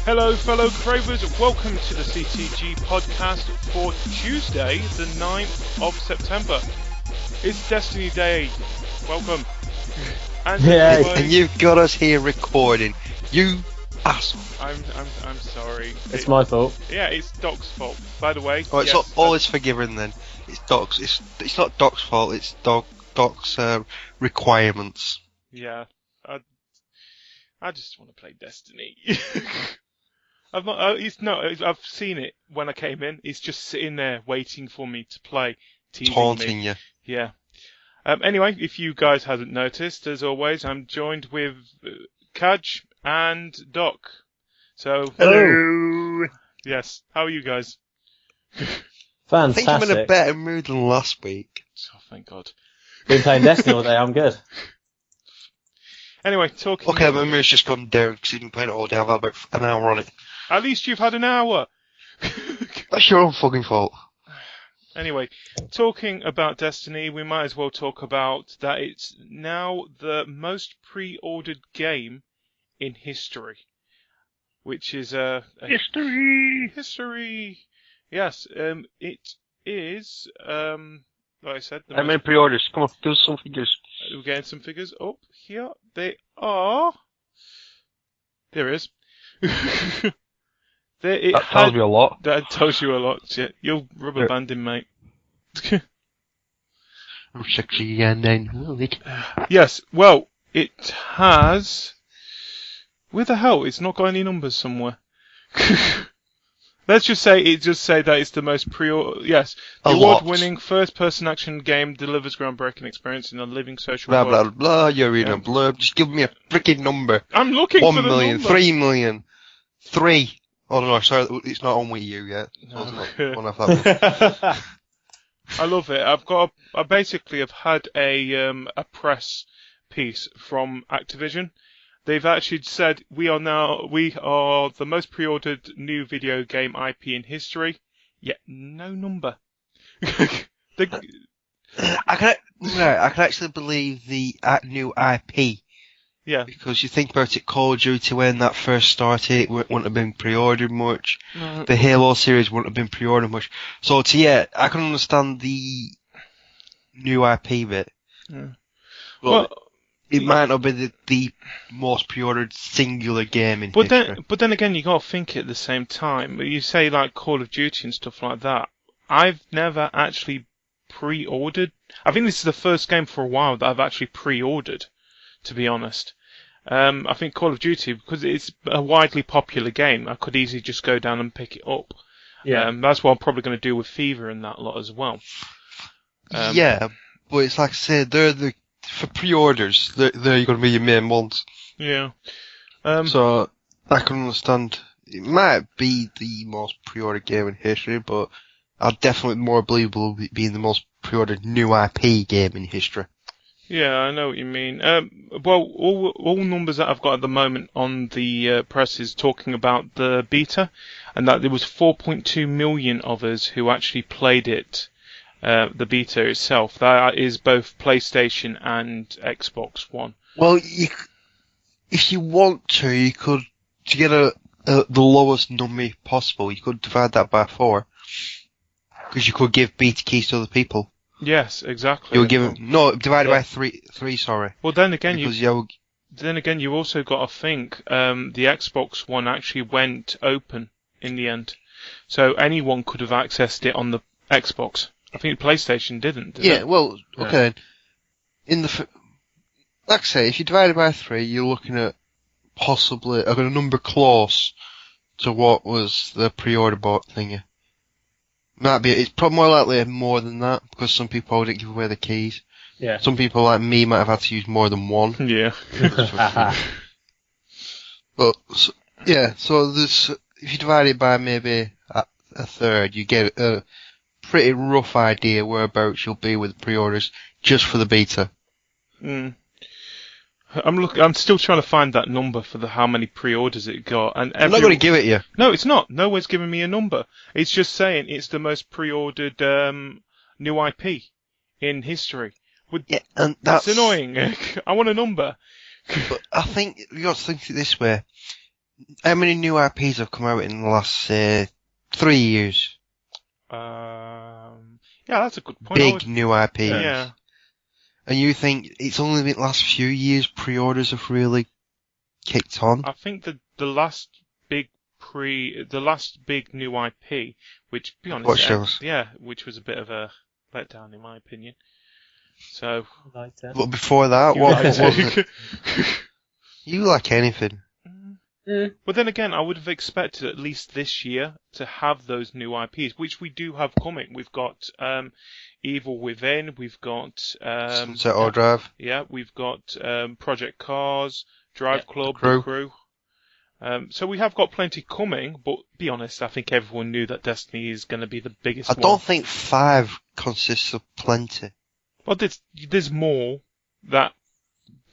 Hello, fellow Cravers. Welcome to the CTG Podcast for Tuesday, the 9th of September. It's Destiny Day. Welcome. And you've got us here recording. You asshole. I'm sorry. It's my fault. Yeah, it's Doc's fault. By the way. Oh, it's not always forgiven then. It's Doc's. It's not Doc's fault. It's Doc's requirements. Yeah. I just want to play Destiny. I've seen it when I came in. It's just sitting there waiting for me to play. Taunting you. Yeah. Anyway, if you guys haven't noticed, as always, I'm joined with Cajr and Doc. So, hello. Yes. How are you guys? Fantastic. I think I'm in a better mood than last week. Oh, thank God. Been playing Destiny all day. I'm good. Anyway, talking. Okay, my mood's just gone down because you've been playing it all day. I've had about an hour on it. At least you've had an hour. That's your own fucking fault. Anyway, talking about Destiny, we might as well talk about that it's now the most pre-ordered game in history, which is history. Yes, it is. Like I said, how many pre-orders? Come on, give us some figures. We're getting some figures up here. They are. There is. That tells me a lot. That tells you a lot. Yeah, you're rubber banding, mate. I'm sexy again then. Yes, well, it has. Where the hell? It's not got any numbers somewhere. Let's just say that it's the most yes. The award-winning first-person action game delivers groundbreaking experience in a living social world. Blah, blah, blah, you're reading a blurb. Just give me a freaking number. I'm looking for the 1 million, number. 3 million, 3. Oh no, sorry, it's not on Wii U yet. No. I love it. I basically have had a press piece from Activision. They've actually said we are the most pre-ordered new video game IP in history, yet no number. I can actually believe the new IP. Yeah. Because you think about it, Call of Duty when that first started, it wouldn't have been pre-ordered much. No. The Halo series wouldn't have been pre-ordered much. So I can understand the new IP bit. Yeah. Well, it might not be the most pre-ordered singular game in history. But then again, you got to think at the same time. You say like Call of Duty and stuff like that. I've never actually pre-ordered. I think this is the first game for a while that I've actually pre-ordered, to be honest. I think Call of Duty, because it's a widely popular game, I could easily just go down and pick it up. Yeah. That's what I'm probably going to do with FIFA and that lot as well. Yeah, but it's like I said, for pre-orders, they're going to be your main ones. Yeah. So, I can understand. It might be the most pre-ordered game in history, but I'd definitely more believable being the most pre-ordered new IP game in history. Yeah, I know what you mean. Well, all numbers that I've got at the moment on the press is talking about the beta, and that there was 4.2 million of us who actually played it. The beta itself. That is both PlayStation and Xbox One. Well, if you want to, you could, to get the lowest number possible, you could divide that by 4. Because you could give beta keys to other people. Yes, exactly. You would give divided by 3, sorry. Well, then again, you also got to think, the Xbox One actually went open in the end. So anyone could have accessed it on the Xbox. I think PlayStation didn't. Did it? Well, okay. Like I say, if you divide it by 3, you're looking at possibly a number close to what was the pre-order bought thingy. It's probably more likely more than that, because some people didn't give away the keys. Yeah. Some people like me might have had to use more than one. Yeah. But, so this, if you divide it by maybe a third, you get a pretty rough idea whereabouts you'll be with pre-orders just for the beta. I'm still trying to find that number for how many pre-orders it got, and I'm not going to give it you. No, it's not. No one's giving me a number. It's just saying it's the most pre-ordered new IP in history. And that's annoying. I want a number. But I think you got to think it this way. How many new IPs have come out in the last 3 years? Yeah, that's a good point. Big new IPs. Yeah. And you think it's only been the last few years pre-orders have really kicked on? I think the last big new IP, which, to be honest, Watch Dogs. which was a bit of a letdown in my opinion. So, But before that, what was it? You like anything. But then again, I would have expected at least this year to have those new IPs, which we do have coming. We've got Evil Within, we've got Sunset Overdrive. Yeah, we've got Project Cars, Drive Club, The Crew. So we have got plenty coming, but be honest, I think everyone knew that Destiny is going to be the biggest one. I don't think 5 consists of plenty. Well, there's more that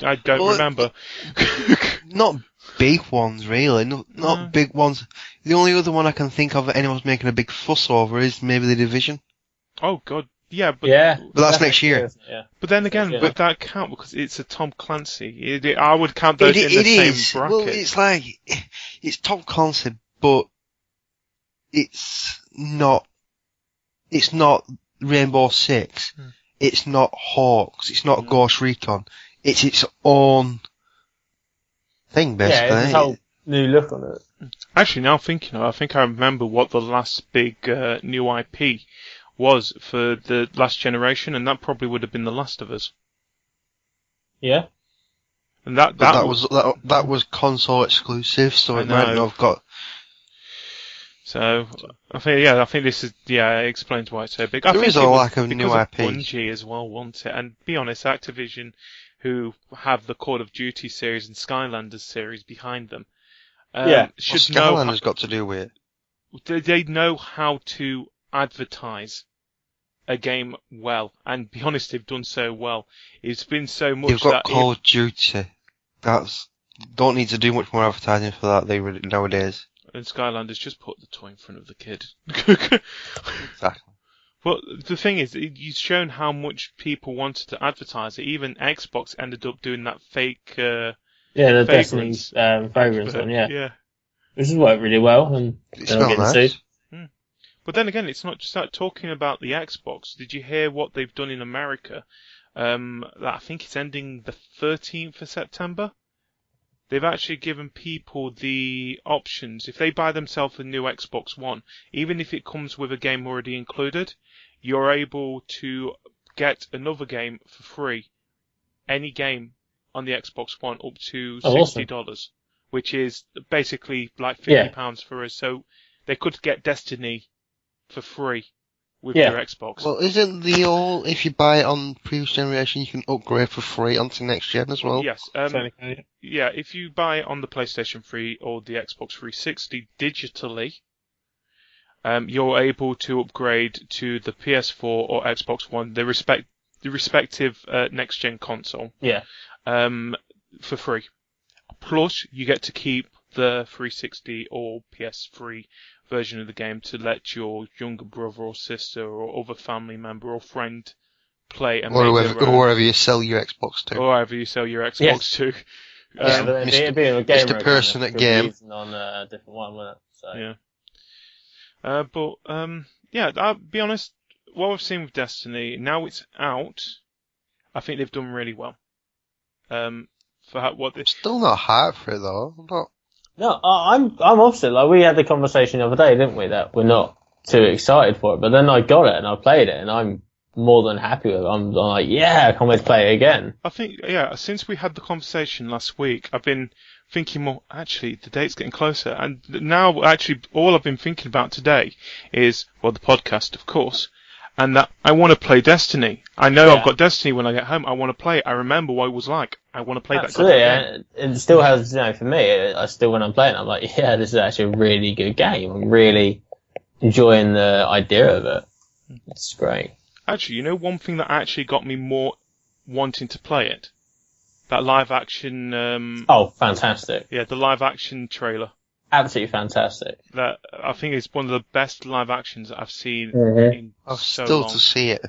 I don't remember. Not big ones, really. Not big ones. The only other one I can think of that anyone's making a big fuss over is maybe The Division. Oh, God. Yeah, but that's next year. Yeah. But then again, would that count because it's a Tom Clancy? I would count those in the same bracket. Well, it's like it's Tom Clancy, but it's not Rainbow Six. It's not Hawks. It's not Ghost Recon. It's its own thing, basically. Yeah, it's a whole new look on it. Actually, now thinking of it, I think I remember what the last big new IP was for the last generation, and that probably would have been The Last of Us. Yeah. And that was console exclusive, so it might not have got. So I think this is it explains why it's so big. There is a lack of new IP. Bungie as well wants it, and be honest, Activision, who have the Call of Duty series and Skylanders series behind them, should know. Skylanders got to do with it. They know how to advertise a game well, and be honest, they've done so well. It's been so much. You've got Call of Duty. Don't need to do much more advertising for that nowadays. And Skylanders just put the toy in front of the kid. Exactly. But the thing is, you've shown how much people wanted to advertise it. Even Xbox ended up doing that fake. The Destiny's fragrance one, yeah. Which has worked really well, and it's not nice. But then again, it's not just that. Talking about the Xbox, did you hear what they've done in America? I think it's ending the 13th of September. They've actually given people the options. If they buy themselves a new Xbox One, even if it comes with a game already included, you're able to get another game for free. Any game on the Xbox One up to $60, awesome. Which is basically like £50 for us. So they could get Destiny for free with their Xbox. Well, isn't if you buy it on previous generation, you can upgrade for free onto next gen as well? Yes. If you buy it on the PlayStation 3 or the Xbox 360 digitally, you're able to upgrade to the PS4 or Xbox One, the respective next gen console. Yeah. For free. Plus, you get to keep the 360 or PS3 version of the game to let your younger brother or sister or other family member or friend play and or wherever you sell your Xbox to. Or wherever you sell your Xbox to. But being a gamer, Mr. Person at game on a different one, wasn't it? So. Yeah. I'll be honest. What we've seen with Destiny, now it's out, I think they've done really well. Still not hard for it though. No, I'm opposite. Like, we had the conversation the other day, didn't we, that we're not too excited for it. But then I got it and I played it, and I'm more than happy with it. I'm like, I can't wait to play it again. I think, since we had the conversation last week, I've been thinking more, actually, the date's getting closer. And now, actually, all I've been thinking about today is, the podcast, of course, and that I want to play Destiny. I know I've got Destiny when I get home. I want to play it. I remember what it was like. I want to play that game. It still has, for me, when I'm playing, I'm like, this is actually a really good game. I'm really enjoying the idea of it. It's great. Actually, one thing that actually got me more wanting to play it? That live action... fantastic. Yeah, the live action trailer. Absolutely fantastic. That I think it's one of the best live actions that I've seen in so long. Still to see it.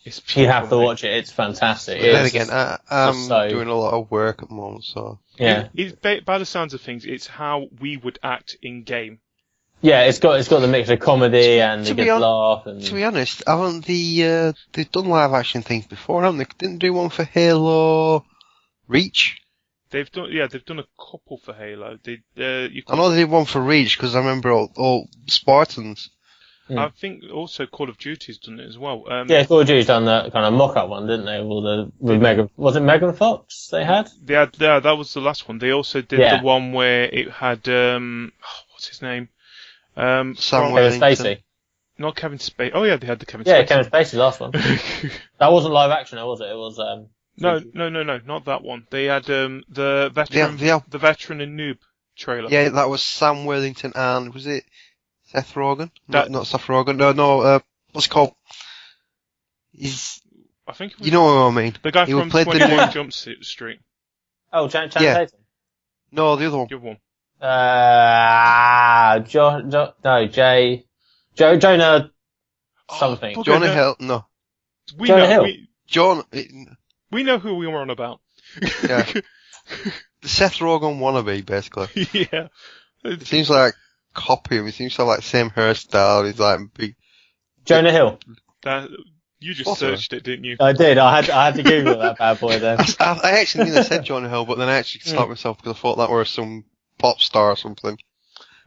It's You have to beautiful, mate. watch it. It's fantastic. But then It's again, I'm so- doing a lot of work at the moment, so... yeah. By the sounds of things, it's how we would act in game. Yeah, it's got the mix of comedy and to a be good hon- laugh and To be honest, haven't they've done live action things before, haven't they? Didn't they do one for Halo Reach? They've done a couple for Halo. I know they did one for Reach, because I remember all Spartans. I think also Call of Duty's done it as well. yeah, Call of Duty's done that kind of mock-up one, didn't they? With Megan, was it Megan Fox they had? That was the last one. They also did the one where it had what's his name? Sam Kevin Worthington. Spacey. Not Kevin Spacey. Oh yeah, they had the Kevin Yeah, Spacey. Kevin Spacey, last one. That wasn't live action, though, was it? It was No, not that one. They had the veteran and noob trailer. Yeah, that was Sam Worthington and, was it Seth Rogen? Not Seth Rogen. No, what's it called? I think it was You know what I mean. the guy he from played the 21 Jump Street. Oh, Channing Yeah. Tatum. No, the other one. Good one. Jonah something. Oh, Jonah no. Hill. No, We Jonah know. Hill. John. We know who we were on about. Yeah. The Seth Rogen wannabe, basically. Yeah. It seems like copy him. He seems to have like the same hairstyle. He's like big. Jonah Hill. You just What searched it, didn't you? I did. I had to Google that bad boy then. I actually knew they said Jonah Hill, but then I actually stopped myself because I thought that were some pop star or something.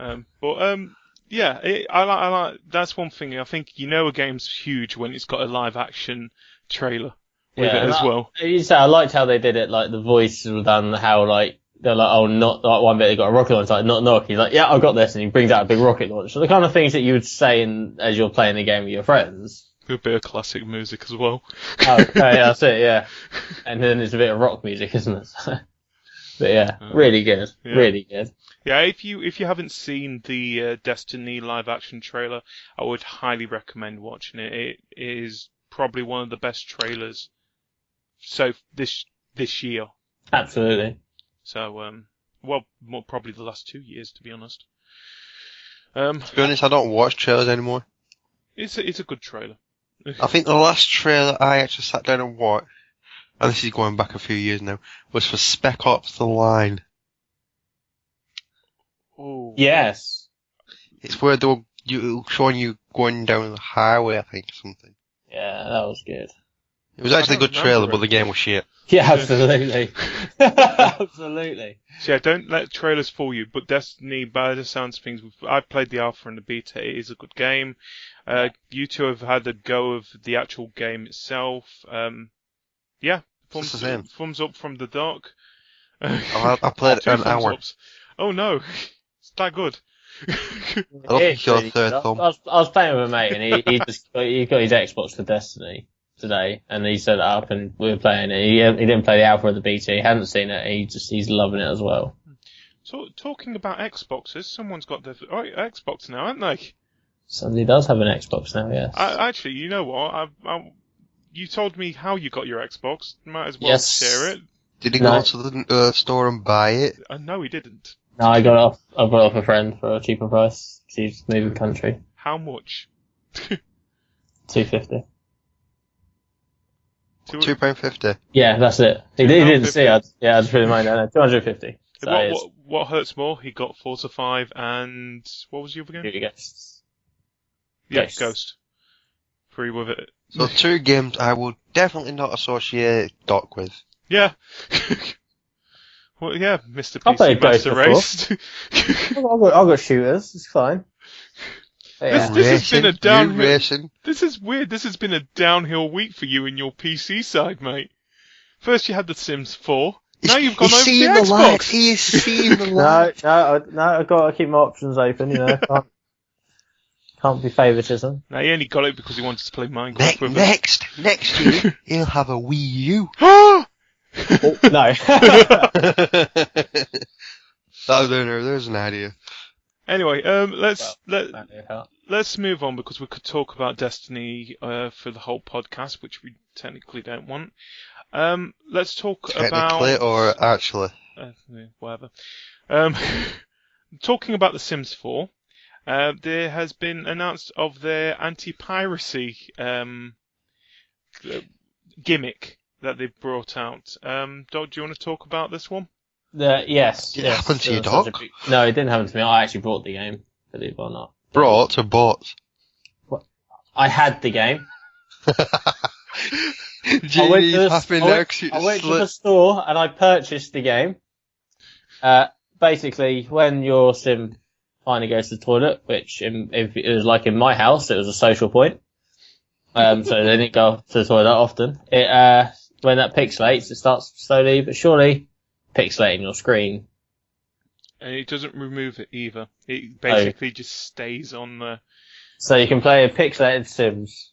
Yeah, I like. That's one thing. I think a game's huge when it's got a live action trailer with it as well. I liked how they did it. Like the voices were done. How like they're like, oh, not like one bit they got a rocket launcher. Like knock. He's like, yeah, I've got this, and he brings out a big rocket launcher. The kind of things that you would say as you're playing the game with your friends. A bit of classic music as well. Oh, okay, that's it. Yeah, and then there's a bit of rock music, isn't it? But yeah, really good, really good. Yeah, if you haven't seen the Destiny live action trailer, I would highly recommend watching it. It is probably one of the best trailers this year. Absolutely. So probably the last 2 years, to be honest. To be honest, I don't watch trailers anymore. It's a good trailer. I think the last trailer I actually sat down and watched, and this is going back a few years now, was for Spec Ops: The Line. Oh. Yes. It's where they were showing you going down the highway, I think, or something. Yeah, that was good. It was actually a good don't trailer, remember but the game was shit. Yeah, absolutely. Absolutely. So yeah, don't let trailers fool you. But Destiny, by the sounds of things, I've played the alpha and the beta. It is a good game. You two have had a go of the actual game itself. Yeah, thumbs up from the doc. I played it an hour. Ups. Oh no, it's that good. I don't think you're Really third good. thumb. I was playing with a mate, and he got his Xbox for Destiny today, and he set it up, and we were playing it. He didn't play the alpha or the beta. He hadn't seen it. He's loving it as well. So talking about Xboxes, someone's got their Xbox now, haven't they? Somebody does have an Xbox now, yes. Actually, you know what? You told me how you got your Xbox. Might as well share it. Did he go to the store and buy it? No, he didn't. No, I got it off a friend for a cheaper price. He's moving country. How much? $250. £2.50. Yeah, that's it. He didn't see it. Yeah, I just really mind that. $250. So what hurts more? He got Forza 5 and what was the other game? Ghosts. Yeah, Ghost. Free with it. So 2 games I would definitely not associate Doc with. Yeah. Well, yeah, Mr. I'll play PC Ghost Master Race. I've got shooters. It's fine. Yeah. This has been a downhill. Racing. This is weird. This has been a downhill week for you and your PC side, mate. First you had The Sims 4. Now you've gone over to the Xbox. He's seeing the light. No, I've got to keep my options open, you know. Can't be favouritism. No, he only got it because he wanted to play Minecraft with us. Next year, he'll have a Wii U. No. There's an idea. Anyway, let's move on because we could talk about Destiny for the whole podcast, which we technically don't want. Let's talk Technically or actually? Whatever. Talking about The Sims 4, there has been announced of their anti-piracy gimmick that they brought out. Doc, do you want to talk about this one? Yes. Did it yes, happen to you, there was such Doc? No, it didn't happen to me. I actually bought the game, believe it or not. Brought or bought? I had the game. Genie's happy now I went to the store and I purchased the game. Basically, when your sim finally goes to the toilet, which if it was like in my house, it was a social point. So they didn't go to the toilet often. When that pixelates, it starts slowly but surely pixelating your screen. And it doesn't remove it either. It basically just stays on the... So you can play pixelated Sims.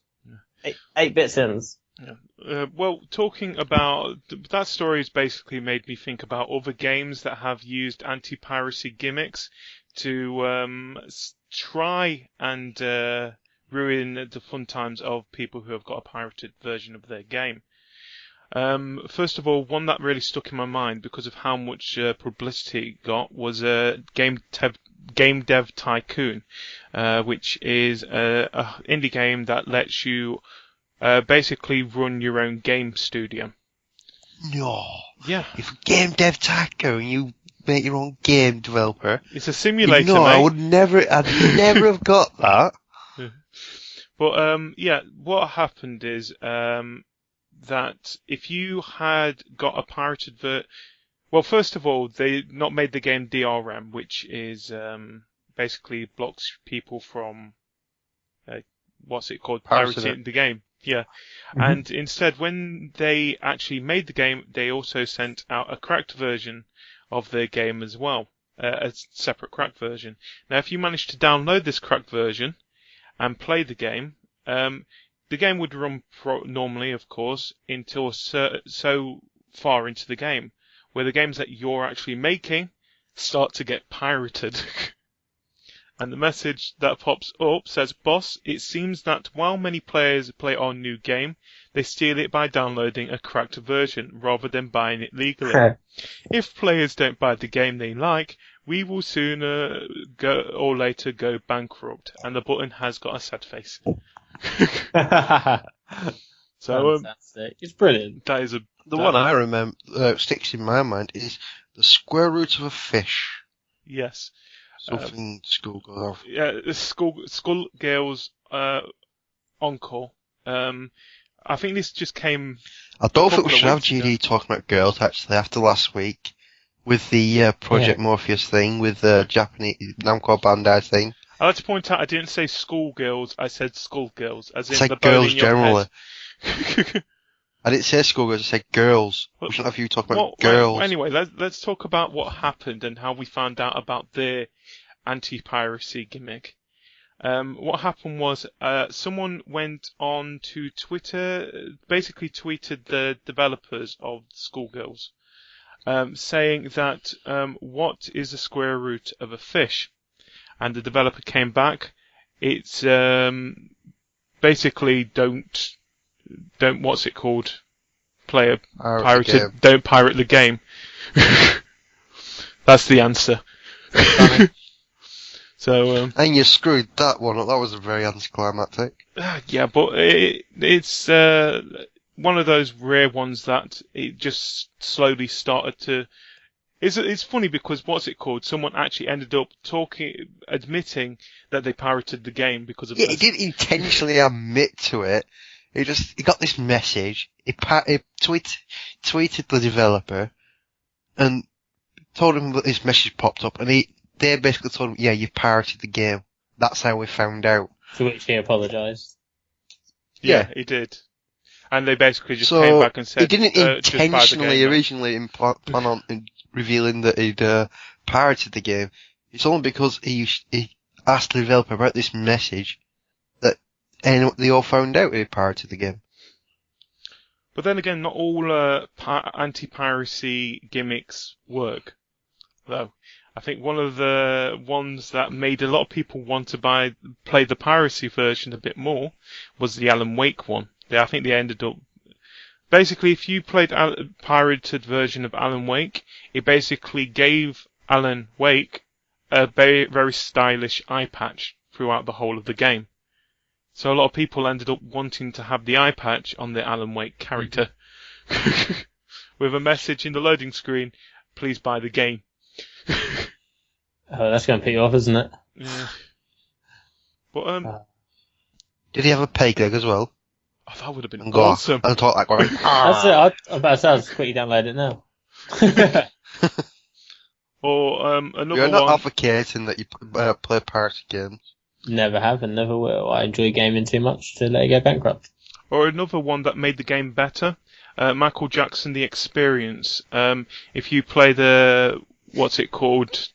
8-bit Sims. Yeah. Well, talking about... That story has basically made me think about other games that have used anti-piracy gimmicks to try and ruin the fun times of people who have got a pirated version of their game. First of all, one that really stuck in my mind because of how much publicity it got was Game Dev Tycoon, which is an indie game that lets you basically run your own game studio. No. Yeah. If Game Dev Tycoon, you make your own game developer. It's a simulator, No, mate. I'd never have got that. But yeah, what happened is that if you had got a pirated well, first of all, they not made the game DRM, which is basically blocks people from what's it called, pirating the game. Yeah, and instead, when they actually made the game, they also sent out a cracked version of their game as well, a separate cracked version. Now, if you manage to download this cracked version and play the game would run normally, of course, until so far into the game, where the games that you're actually making start to get pirated. And the message that pops up says, "Boss, it seems that while many players play our new game, they steal it by downloading a cracked version rather than buying it legally. If players don't buy the game they like, we will sooner or later go bankrupt." And the button has got a sad face. So fantastic. It's brilliant. That is The one I remember sticks in my mind is the square root of a fish. Yes. Something schoolgirl. Yeah, Schoolgirl's Encore. I think this just came. I don't think we should have GD talking about girls actually after last week with the Project Morpheus thing with the Japanese Namco Bandai thing. I'd like to point out I didn't say schoolgirls, I said schoolgirls, as in said the bone girls in your generally. head. I didn't say schoolgirls, I said girls. We shouldn't have you talking about girls. Well, anyway, let's talk about what happened and how we found out about their anti-piracy gimmick. What happened was someone went on to Twitter, basically tweeted the developers of Schoolgirls, saying that what is the square root of a fish? And the developer came back. It's basically don't what's it called? Play a pirated. Don't pirate the game. That's the answer. So and you screwed that one up. That was very anticlimactic. Yeah, but it's one of those rare ones that it just slowly started to. It's funny because what's it called? Someone actually ended up admitting that they pirated the game because of. Yeah, he didn't intentionally admit to it. He got this message. He tweeted the developer and told him that this message popped up, and they basically told him, "Yeah, you pirated the game." That's how we found out. To which he apologised. Yeah, he did. And they basically just came back and said, he didn't intentionally originally plan on revealing that he'd pirated the game. It's only because he asked the developer about this message that they all found out he pirated the game. But then again, not all anti-piracy gimmicks work, though. I think one of the ones that made a lot of people want to play the piracy version a bit more was the Alan Wake one. I think they ended up... Basically, if you played a pirated version of Alan Wake, it basically gave Alan Wake a very, very stylish eye patch throughout the whole of the game. So a lot of people ended up wanting to have the eye patch on the Alan Wake character with a message in the loading screen, please buy the game. Oh, that's going to put you off, isn't it? Yeah. But, Did he have a peg leg as well? oh, that would have been And go awesome. and talk like going. That's it. I'm about to say, I'll just quickly download it now. Or another You're not one. advocating that you play party games. Never have and never will. I enjoy gaming too much to let it go bankrupt. Or another one that made the game better. Michael Jackson, The Experience. If you play the, what's it called,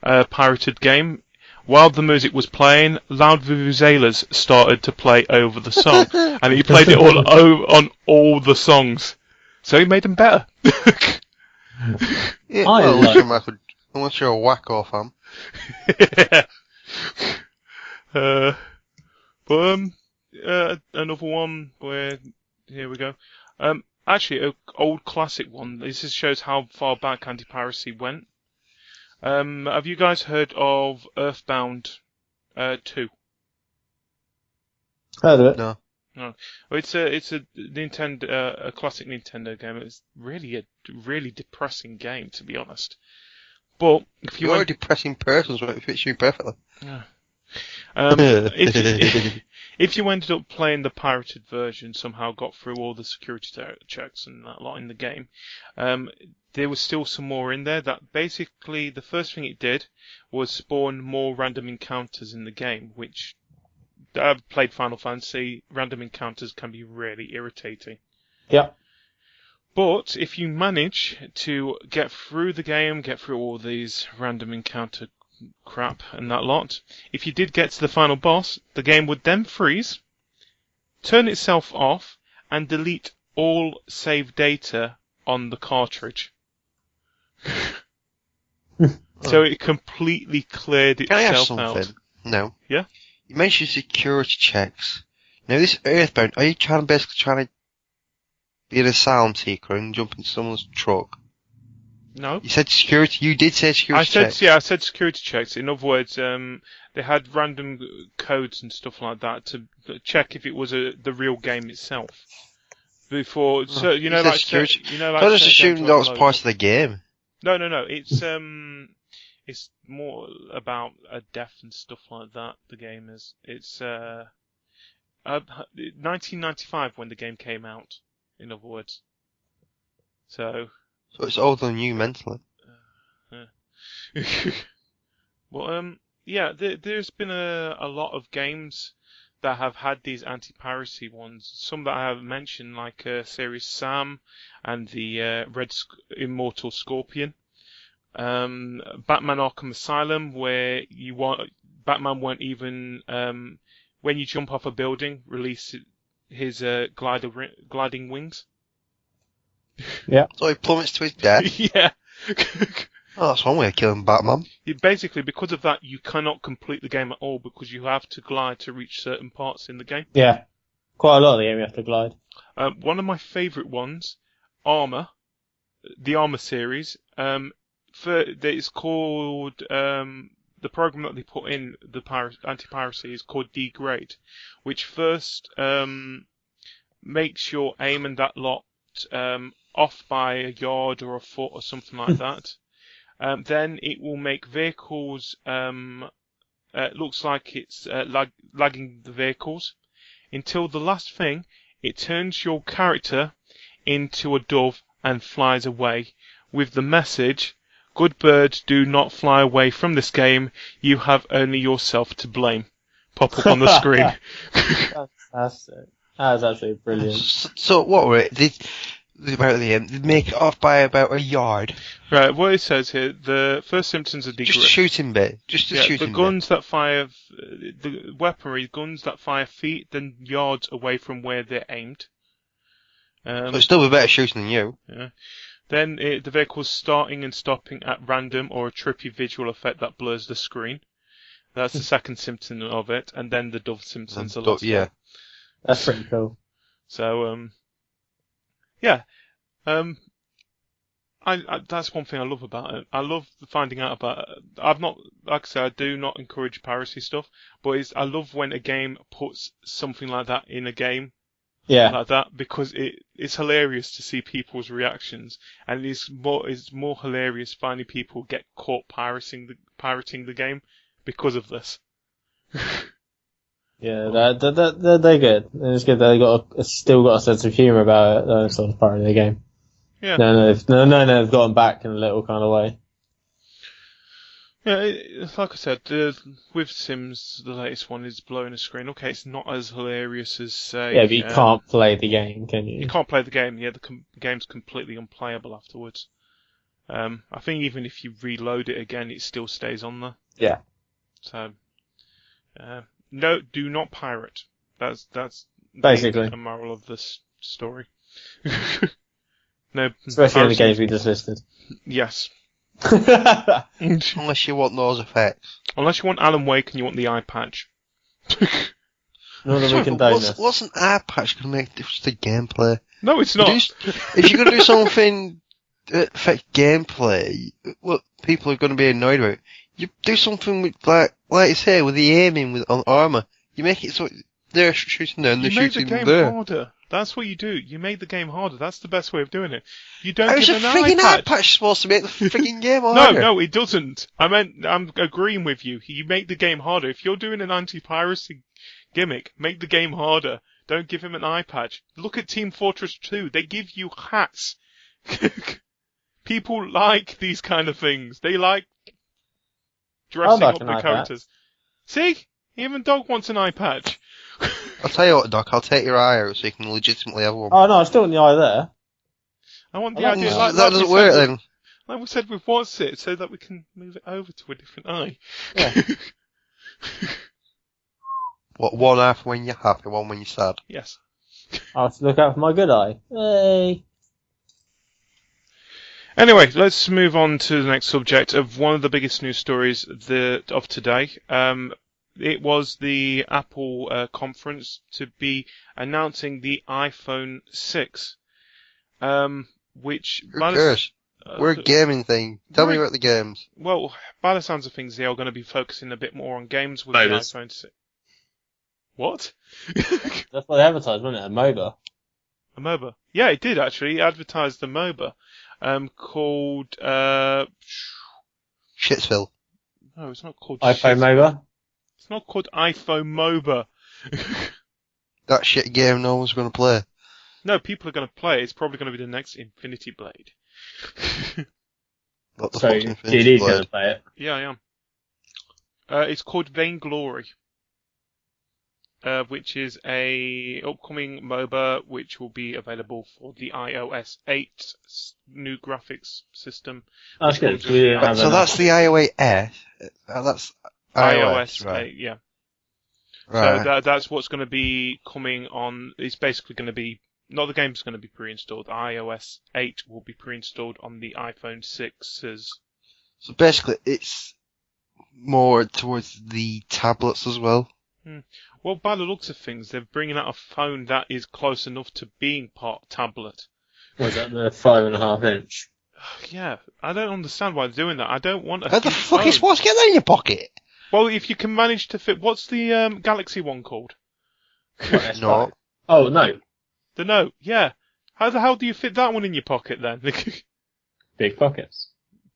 pirated game, while the music was playing, loud vuvuzelas started to play over the song, and he played it all on all the songs, so he made them better. Yeah, I well, like- unless you're a wacko fan. Another one where, here we go. Actually, an old classic one. This just shows how far back anti-piracy went. Have you guys heard of Earthbound 2? Heard of it. No. No. Well, it's a Nintendo, a classic Nintendo game. It's really a really depressing game, to be honest. But if you You're a went, depressing person, so it fits you perfectly. if you ended up playing the pirated version, somehow got through all the security checks and that lot in the game, there was still some more in there. That basically the first thing it did was spawn more random encounters in the game, which I've played Final Fantasy. Random encounters can be really irritating. Yeah. But if you manage to get through the game, get through all these random encounter crap and that lot, if you did get to the final boss, the game would then freeze, turn itself off, and delete all save data on the cartridge. So it completely cleared Can I ask itself something? out. No. Yeah? You mentioned security checks. Now, this Earthbound, are you basically trying to be an asylum seeker and jump into someone's truck? No. You said security. You did say security checks. I said security checks. In other words, they had random codes and stuff like that to check if it was the real game itself. Before, so you know, like security. like I just certain assumed games that was like part of the game. No. It's more about death and stuff like that. The game is. It's 1995 when the game came out. In other words. So it's older than you mentally. Well, yeah, there's been a lot of games that have had these anti-piracy ones. Some that I have mentioned, like Series Sam and the Immortal Scorpion. Batman Arkham Asylum, where Batman won't even, when you jump off a building, release his gliding wings. Yeah. So he plummets to his death. Yeah. Oh, that's one way of killing Batman. Basically, because of that, you cannot complete the game at all because you have to glide to reach certain parts in the game. Yeah. Quite a lot of the game you have to glide. One of my favourite ones, Armour, the Armour series. It's called the program that they put in the anti-piracy is called Degrade, which first makes your aim and that lot off by a yard or a foot or something like that. Then it will make vehicles looks like it's lagging the vehicles until the last thing it turns your character into a dove and flies away with the message, "Good birds do not fly away from this game. You have only yourself to blame." Pop up on the screen. Fantastic. That was absolutely brilliant. So what were it? They'd make it off by about a yard. Right, what it says here, the first symptoms of Just a degrade. shooting bit. Just a shooting the guns that fire, the weaponry, guns that fire feet, then yards away from where they're aimed. bit. So it's still a better shooting than you. Yeah. Then the vehicle's starting and stopping at random or a trippy visual effect that blurs the screen. That's the second symptom of it, and then the dove symptoms. Yeah. That's pretty cool. So, yeah. that's one thing I love about it. I love finding out about it. I've not, like I said, I do not encourage piracy stuff, but I love when a game puts something like that in a game. Yeah. Like that, because it's hilarious to see people's reactions, and it's more hilarious finding people get caught pirating the game because of this. Yeah, they're good. It's good that they still got a sense of humour about it, sort of part of the game. Yeah. No, they've gotten back in a little kind of way. Yeah, it's like I said, with Sims, the latest one is blowing a screen. Okay, it's not as hilarious as, say... Yeah, but you can't play the game, can you? You can't play the game, yeah, the game's completely unplayable afterwards. I think even if you reload it again, it still stays on there. Yeah. So, no, do not pirate. That's basically the moral of this story. No, especially in the games we just listed. Yes. Unless you want those effects. Unless you want Alan Wake and you want the eye patch. None of we condone this. What's an eye patch going to make a difference to gameplay? No, it's not. If you're going to do something that affects gameplay, what people are going to be annoyed about, you do something with, like you say, with the aiming on armour. You make it so they're shooting there and they're shooting there. You make the game harder. That's what you do. You make the game harder. That's the best way of doing it. You don't How's give a an eye frigging eye patch. patch supposed to make the frigging game harder? No, it doesn't. I'm agreeing with you. You make the game harder. If you're doing an anti-piracy gimmick, make the game harder. Don't give him an eye patch. Look at Team Fortress 2. They give you hats. People like these kind of things. They like dressing up the characters. See? Even Dog wants an eye patch. I'll tell you what, Doc, I'll take your eye out so you can legitimately have one. Oh no, I still want the eye there. I want the idea. That doesn't work then. Like we said with What's It, so that we can move it over to a different eye. Yeah. What, one eye for when you're happy, one when you're sad? Yes. I'll have to look out for my good eye. Hey. Anyway, let's move on to the next subject of one of the biggest news stories of today. It was the Apple conference to be announcing the iPhone 6, which... Who cares? We're a gaming thing. Tell me about the games. Well, by the sounds of things, they are going to be focusing a bit more on games with the iPhone 6. What? That's what they advertised, wasn't it? A MOBA. A MOBA. Yeah, it did actually. It advertised the MOBA. Called, Shitsville. No, it's not called iPhone MOBA? It's not called iPhone MOBA. That shit game no one's going to play. No, people are going to play it. It's probably going to be the next Infinity Blade. So, GD's going to play it? Yeah, I am. It's called Vainglory. Which is a upcoming MOBA which will be available for the iOS 8 new graphics system. That's good. So that's the iOS. That's iOS right? 8, yeah. Right. So that's what's going to be coming on. It's basically going to be not the game's going to be pre-installed. iOS 8 will be pre-installed on the iPhone 6s. So basically, it's more towards the tablets as well. Well, by the looks of things, they're bringing out a phone that is close enough to being part tablet. Was that the 5.5 inch? Yeah, I don't understand why they're doing that. I don't want a How the huge fuck phone. are you supposed to get that in your pocket? Well, if you can manage to fit... What's the Galaxy one called? What, No. Oh, no. The Note, yeah. How the hell do you fit that one in your pocket then? Big pockets.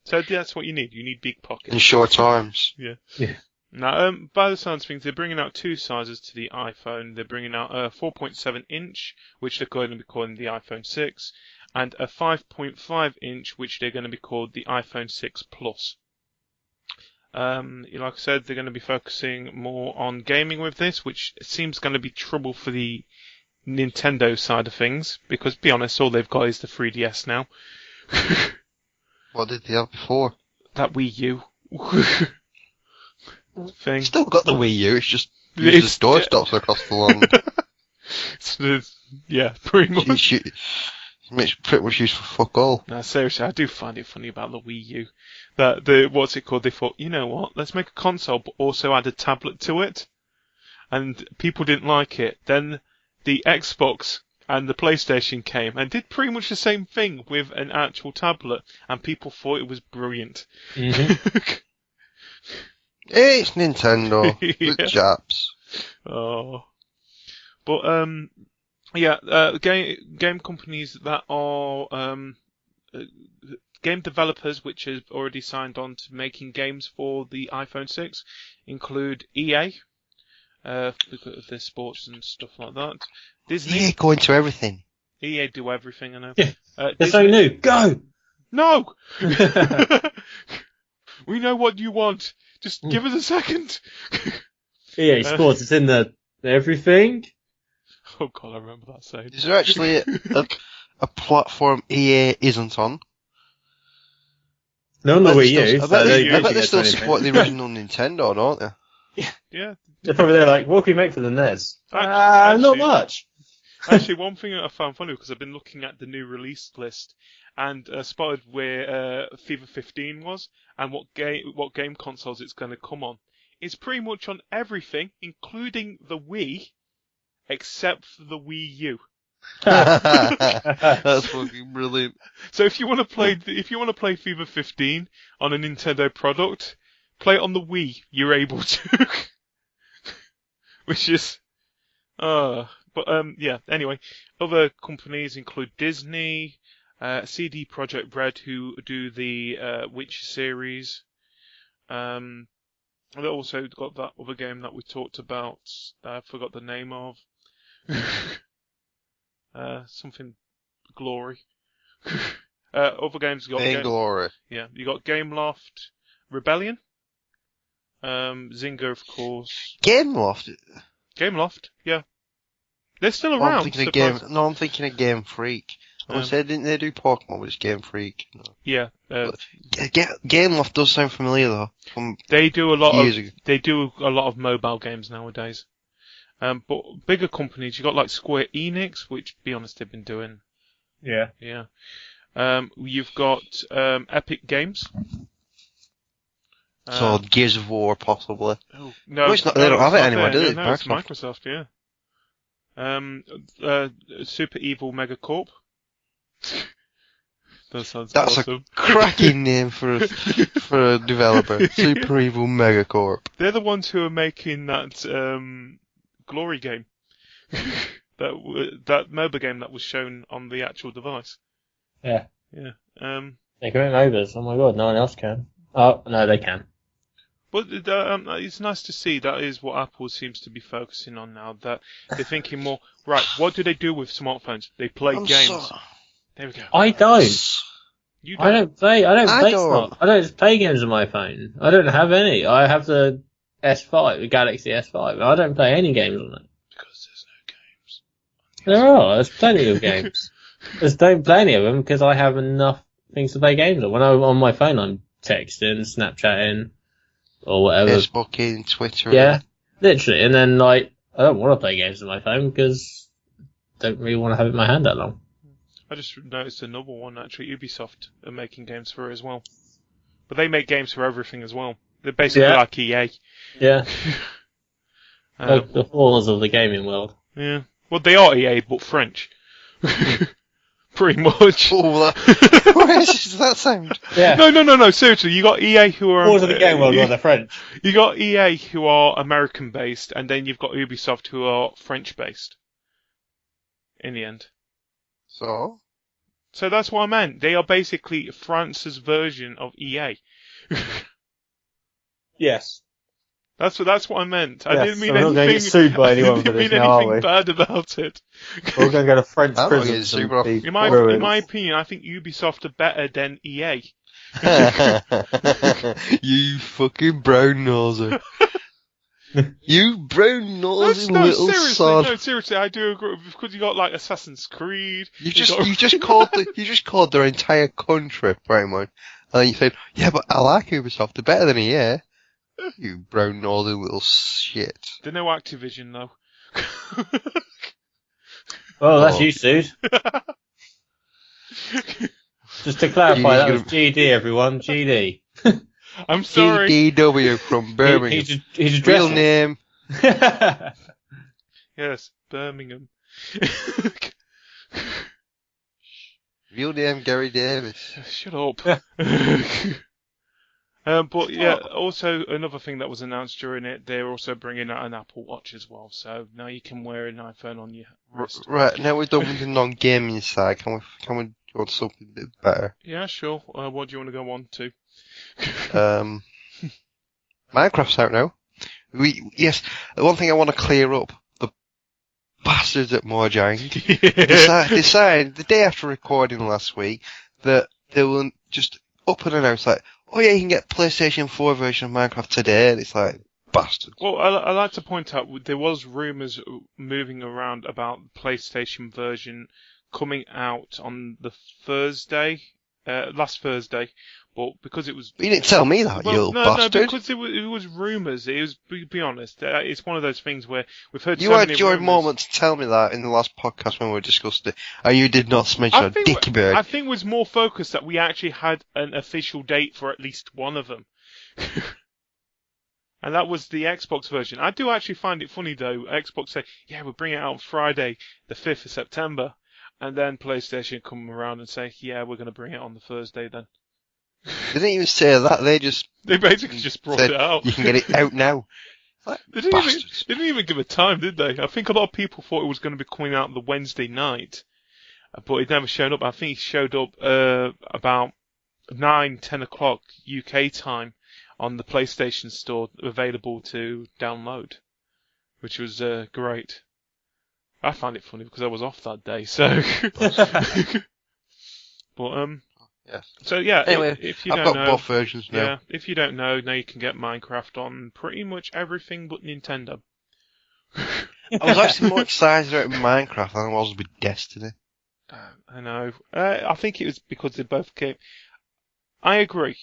So that's what you need. You need big pockets. In short arms. Yeah. Yeah. Now, by the sounds of things, they're bringing out two sizes to the iPhone. They're bringing out a 4.7 inch, which they're going to be calling the iPhone 6, and a 5.5 inch, which they're going to be called the iPhone 6 Plus. Like I said, they're going to be focusing more on gaming with this, which seems going to be trouble for the Nintendo side of things, because, to be honest, all they've got is the 3DS now. What did they have before? That Wii U. Thing. Still got the Wii U, it's just uses doorstops across the lawn. Yeah, pretty much. It's pretty much used for fuck all. No, seriously, I do find it funny about the Wii U. That what's it called? They thought, you know what? Let's make a console, but also add a tablet to it. And people didn't like it. Then the Xbox And the PlayStation came and did pretty much the same thing with an actual tablet, and people thought it was brilliant. Mm-hmm. It's Nintendo. Yeah. The Japs. Oh. But, game companies that are, game developers which have already signed on to making games for the iPhone 6 include EA, because of their sports and stuff like that. Disney. Yeah, going to everything. EA do everything, I know. Yeah. They're Disney. so new. Go! No! We know what you want. Just give us a second. EA Sports, it's in the everything. Oh god, I remember that saying. Is there actually a platform EA isn't on? No, not Wii U. I bet they still support the original Nintendo, don't they? Yeah. They're probably there like, what can we make for the NES? Actually, Not much. Actually, one thing that I found funny, because I've been looking at the new release list and spotted where FIFA 15 was and what game consoles it's going to come on. It's pretty much on everything, including the Wii, except for the Wii U. That's fucking brilliant. So if you want to play FIFA 15 on a Nintendo product, play it on the Wii. You're able to, which is, yeah. Anyway, other companies include Disney, CD Projekt Red, who do the Witcher series. They also got that other game that we talked about. I forgot the name of. Something Glory. Other games you got Glory. Yeah, you got Gameloft, Rebellion, Zynga, of course. Gameloft, yeah. They're still around. I'm thinking of Game Freak. I was saying, didn't they do Pokemon, but it's Game Freak? No. Yeah. Gameloft does sound familiar though. They do a lot of mobile games nowadays. But bigger companies, you got like Square Enix, which, to be honest, they've been doing. Yeah. Yeah. You've got Epic Games. So Gears of War, possibly. Oh, no, it's not, they don't have it anymore, do they? No, it's Microsoft, yeah. Super Evil Megacorp. That's awesome. A cracking name for a developer. Super Evil Megacorp. They're the ones who are making that Glory game. that MOBA game that was shown on the actual device. Yeah. Yeah. They can make MOBAs. Oh my god, no one else can. Oh, no, they can. But it's nice to see that is what Apple seems to be focusing on now. That they're thinking more, right, what do they do with smartphones? They play games. There we go. I don't. You I don't play games on my phone. I don't have any. I have the S5, the Galaxy S5. I don't play any games on it. Because there's no games. There's plenty of games. Just don't play any of them because I have enough things to play games on. When I'm on my phone, I'm texting, Snapchatting, or whatever. Facebooking, Twitter. Yeah, literally. And then, like, I don't want to play games on my phone because I don't really want to have it in my hand that long. I just noticed another one, actually. Ubisoft are making games for it as well. But they make games for everything as well. They're basically like EA. Yeah. Like the falls of the gaming world. Yeah. Well, they are EA, but French. Pretty much. Oh, where does that sound? Yeah. No, seriously. You got EA who are... Falls of the game world, where they're French. You got EA who are American-based, and then you've got Ubisoft who are French-based. In the end. So that's what I meant. They are basically France's version of EA. Yes. That's what I meant. Yes, I didn't mean we're anything. not going to get sued by anyone for this now, are we? Bad about it. We're going to go to French I'm prison. In my opinion, I think Ubisoft are better than EA. You fucking brown noser. You brown nosy little sod. No, seriously, I do agree because you got like Assassin's Creed. You just called their entire country Brown, and you said, yeah, but I like Ubisoft. They're better than EA. You brown nosy little shit. They're no Activision though. Oh, that's you, Sued. Just to clarify, that was GD, everyone. GD. I'm sorry. GDW from Birmingham. He's a real name. Yes, Birmingham. Real name Gary Davis. Shut up. But yeah, also another thing that was announced during it, they're also bringing out an Apple Watch as well. So now you can wear an iPhone on your wrist. Right, now we're done with the non-gaming side. Can we go on something a bit better? Yeah, sure. What do you want to go on to? Minecraft's out now. Yes, the one thing I want to clear up, the bastards at Mojang decided the day after recording last week that they will just up and announce like, oh yeah, you can get PlayStation 4 version of Minecraft today, and it's like, bastards. Well, I like to point out there was rumours moving around about the PlayStation version coming out on the Thursday, last Thursday, but because it was... You didn't tell me that, you little bastard. No, because it was rumours. It was, be honest, it's one of those things where we've heard you so had many your rumours. moment to tell me that in the last podcast when we discussed it, and you did not mention a dicky bird. I think it was more focused that we actually had an official date for at least one of them. And that was the Xbox version. I do actually find it funny though. Xbox say, yeah, we'll bring it out on Friday, the 5th of September. And then PlayStation come around and say, yeah, we're going to bring it on the Thursday then. They didn't even say that, they basically just brought it out. You can get it out now. Like, they didn't even give a time, did they? I think a lot of people thought it was going to be coming out the Wednesday night. But it never showed up. I think it showed up about 9-10 o'clock UK time on the PlayStation Store, available to download, which was great. I found it funny because I was off that day, so. But yes. So yeah. Anyway, if you I've don't got know, both versions now. Yeah. If you don't know, now you can get Minecraft on pretty much everything but Nintendo. I was actually more excited about Minecraft than I was with Destiny. I know. I think it was because they both came. I agree,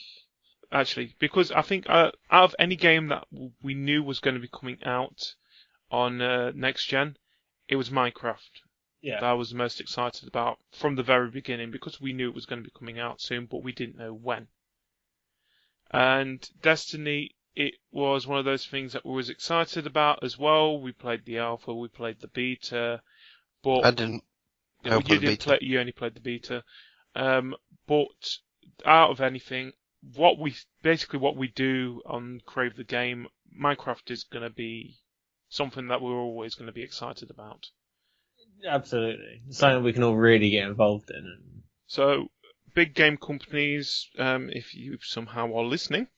actually, because I think out of any game that we knew was going to be coming out on next gen, it was Minecraft. Yeah. That I was the most excited about from the very beginning because we knew it was going to be coming out soon, but we didn't know when. And Destiny, it was one of those things that we was excited about as well. We played the alpha, we played the beta, but I didn't. You only played the beta. But out of anything, what we do on Crave the Game, Minecraft is going to be something that we're always going to be excited about. Absolutely. It's something we can all really get involved in. So, big game companies, if you somehow are listening,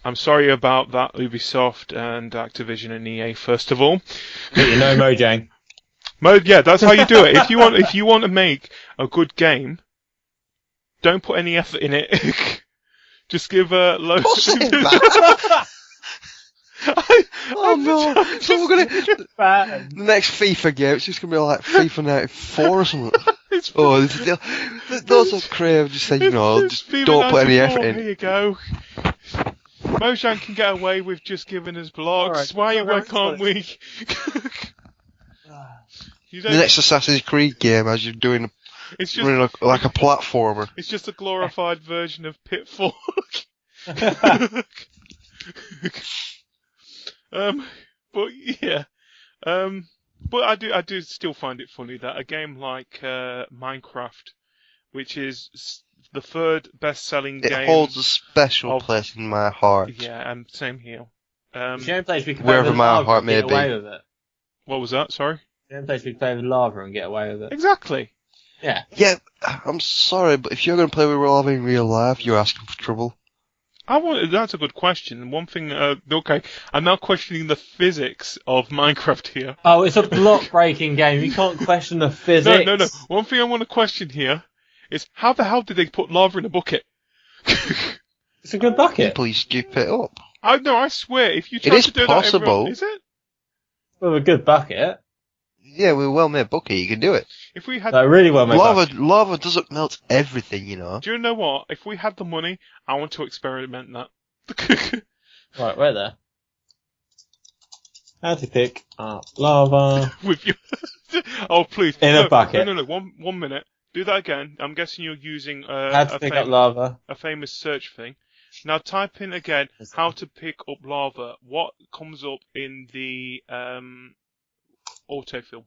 I'm sorry about that, Ubisoft and Activision and EA first of all. But you know Mojang. Yeah, that's how you do it. If you want to make a good game, don't put any effort in it. Just give a load. Oh no! So we're the next FIFA game, it's just gonna be like FIFA 94 or something. Those are Crave just saying, just don't put any effort in. Here you go. Mojang can get away with just giving us blogs. Why can't we? The next Assassin's Creed game, as you're doing, it's just like a platformer. It's just a glorified version of Pitfall. But yeah, but I do still find it funny that a game like Minecraft, which is the third best-selling game, it holds a special place in my heart. Yeah, and same here. It's the only place we can wherever my heart may be. Away with it. What was that? Sorry. The only place we can play with lava and get away with it. Exactly. Yeah. Yeah, I'm sorry, but if you're going to play with lava in real life, you're asking for trouble. That's a good question. One thing, okay, I'm now questioning the physics of Minecraft here. Oh, it's a block-breaking game. You can't question the physics. No. One thing I want to question here is how the hell did they put lava in a bucket? It's a good bucket. Please scoop it up. I swear, if you try to do possible. that, everyone, is it? Well, a good bucket. Yeah, with a well-made bucket, you can do it. If we had really well-made bucket. Lava doesn't melt everything, you know. Do you know what? If we had the money, I want to experiment that. Right, wait there. How to pick up lava with you? Oh, please! In a bucket. No. 1 minute. Do that again. I'm guessing you're using how to pick up lava. A famous search thing. Now type in again how to pick up lava. What comes up in the autofill?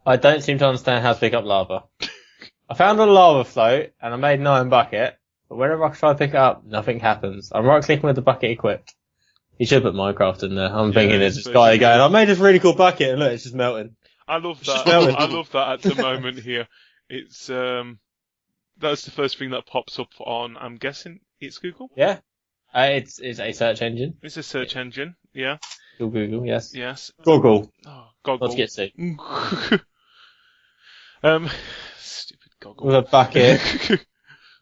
I don't seem to understand how to pick up lava. I found a lava float, and I made an iron bucket, but whenever I try to pick it up, nothing happens. I'm right-clicking with the bucket equipped. You should put Minecraft in there. I'm thinking there's this guy going, I made this really cool bucket, and look, it's just melting. I love that. I love that at the moment here. It's, that's the first thing that pops up on, I'm guessing, it's Google? Yeah. It's a search engine. It's a search engine, yeah. Google, yes. Yes. Google. Oh, Goggle. Let's get sick. Stupid Goggle. With a bucket.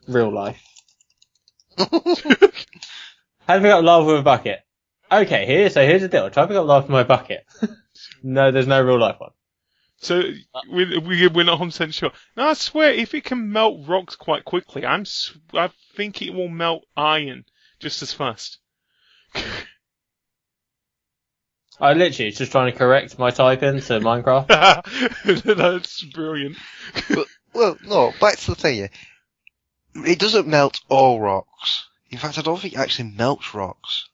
Real life. How to pick up lava with a bucket? Okay, here's the deal. Try to pick up lava with my bucket. No, there's no real life one. So, we're not 100% sure. No, I swear, if it can melt rocks quite quickly, I think it will melt iron just as fast. I literally just trying to correct my typing to Minecraft. That's brilliant. Well, no, back to the thing here. It doesn't melt all rocks. In fact, I don't think it actually melts rocks.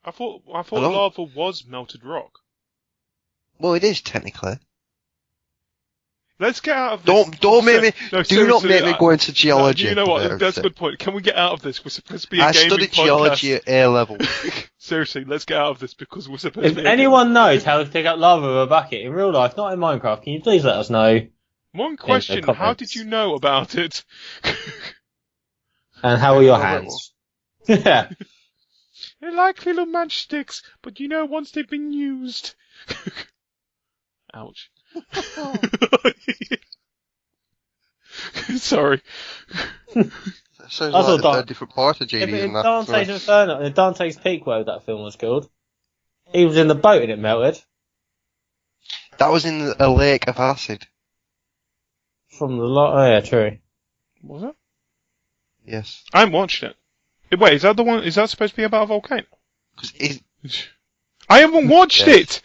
I thought lava was melted rock. Well, it is technically. Let's get out of this. Don't make me. No, do not make me go into geology. No, you know what? That's a good point. Can we get out of this? We're supposed to be a gaming podcast. I studied geology at A level. Seriously, let's get out of this because we're supposed to be. If anyone knows how to pick up lava with a bucket in real life, not in Minecraft, can you please let us know? One question: how did you know about it? And how are your hands? Yeah. They're like little matchsticks, but once they've been used. Ouch. Sorry. Sounds like a different part of GD than that. Dante's Inferno, Dante's Peak, whatever that film was called. He was in the boat and it melted. That was in a lake of acid. From the lot. Oh yeah, true. Was it? Yes. I haven't watched it. Wait, is that the one? Is that supposed to be about a volcano? I haven't watched it.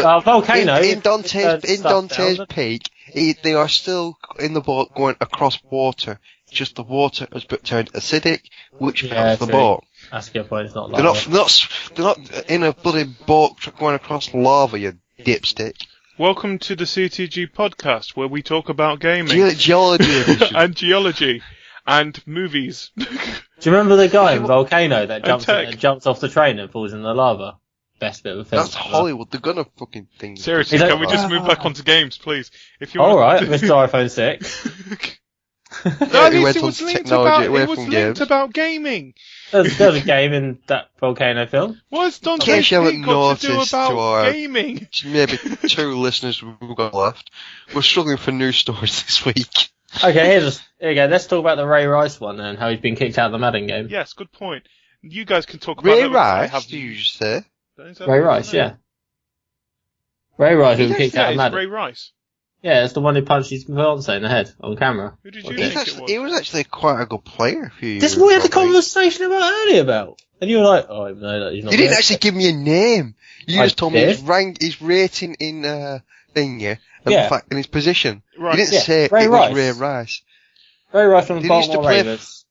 Volcano. In Dante's Peak, they are still in the boat going across water. Just the water has turned acidic, which melts the boat. That's a good point. It's not lava. They're not in a bloody boat going across lava, you dipstick. Welcome to the CTG Podcast, where we talk about gaming, geology edition, and geology, and movies. Do you remember the guy in Volcano that jumps off the train and falls in the lava? Best bit of the film. That's Hollywood. They're gonna fucking think. Seriously, can we just move back onto games, please? If you Alright, Mr. iPhone 6. No, at least it was linked about gaming. There's a game in that Volcano film. What's Dante's Peak got to do about gaming? Maybe 2 listeners we've got left. We're struggling for news stories this week. Okay, here we go. Let's talk about the Ray Rice one and how he's been kicked out of the Madden game. Yes, good point. You guys can talk about Ray Rice. Did you just say? Ray Rice, yeah. Ray Rice who was kicked out of Madden. Ray Rice. Yeah, it's the one who punched his fiancée in the head on camera. Who did you think it was? He was actually quite a good player a few years ago. This is what we had the conversation earlier about. And you were like, oh, no, that he's not. You didn't actually give me a name. You just told me his rating in thingy, and his position. Right. You didn't say it was Ray Rice. Ray Rice from the Baltimore Ravens.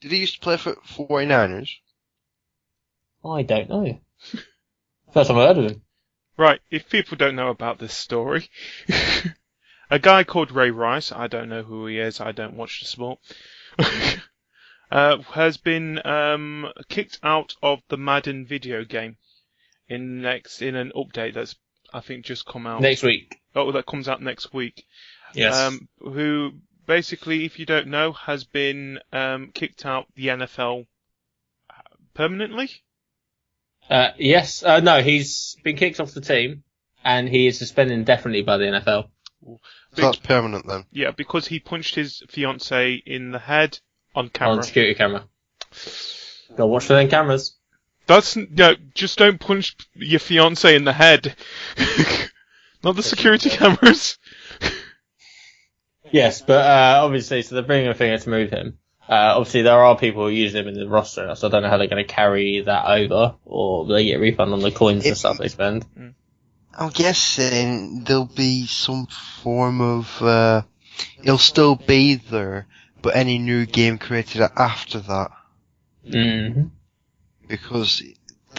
Did he used to play for 49ers? I don't know. First time I heard of him. Right, if people don't know about this story, a guy called Ray Rice, I don't know who he is, I don't watch the sport, has been kicked out of the Madden video game in an update that's, I think, just come out. Next week. Oh, that comes out next week. Yes. Who, basically, if you don't know, has been kicked out the NFL permanently? Yes. No, he's been kicked off the team, and he is suspended indefinitely by the NFL. So that's permanent then? Yeah, because he punched his fiancée in the head on camera. On security camera. Go watch for them cameras. Just don't punch your fiancée in the head. Not the security cameras. Yes, but obviously, so they're bringing a finger to move him. Obviously, there are people who use him in the roster, so I don't know how they're going to carry that over, or they get a refund on the coins and stuff they spend. I'm guessing there'll be some form of, it'll still be there, but any new game created after that. Mm-hmm. Because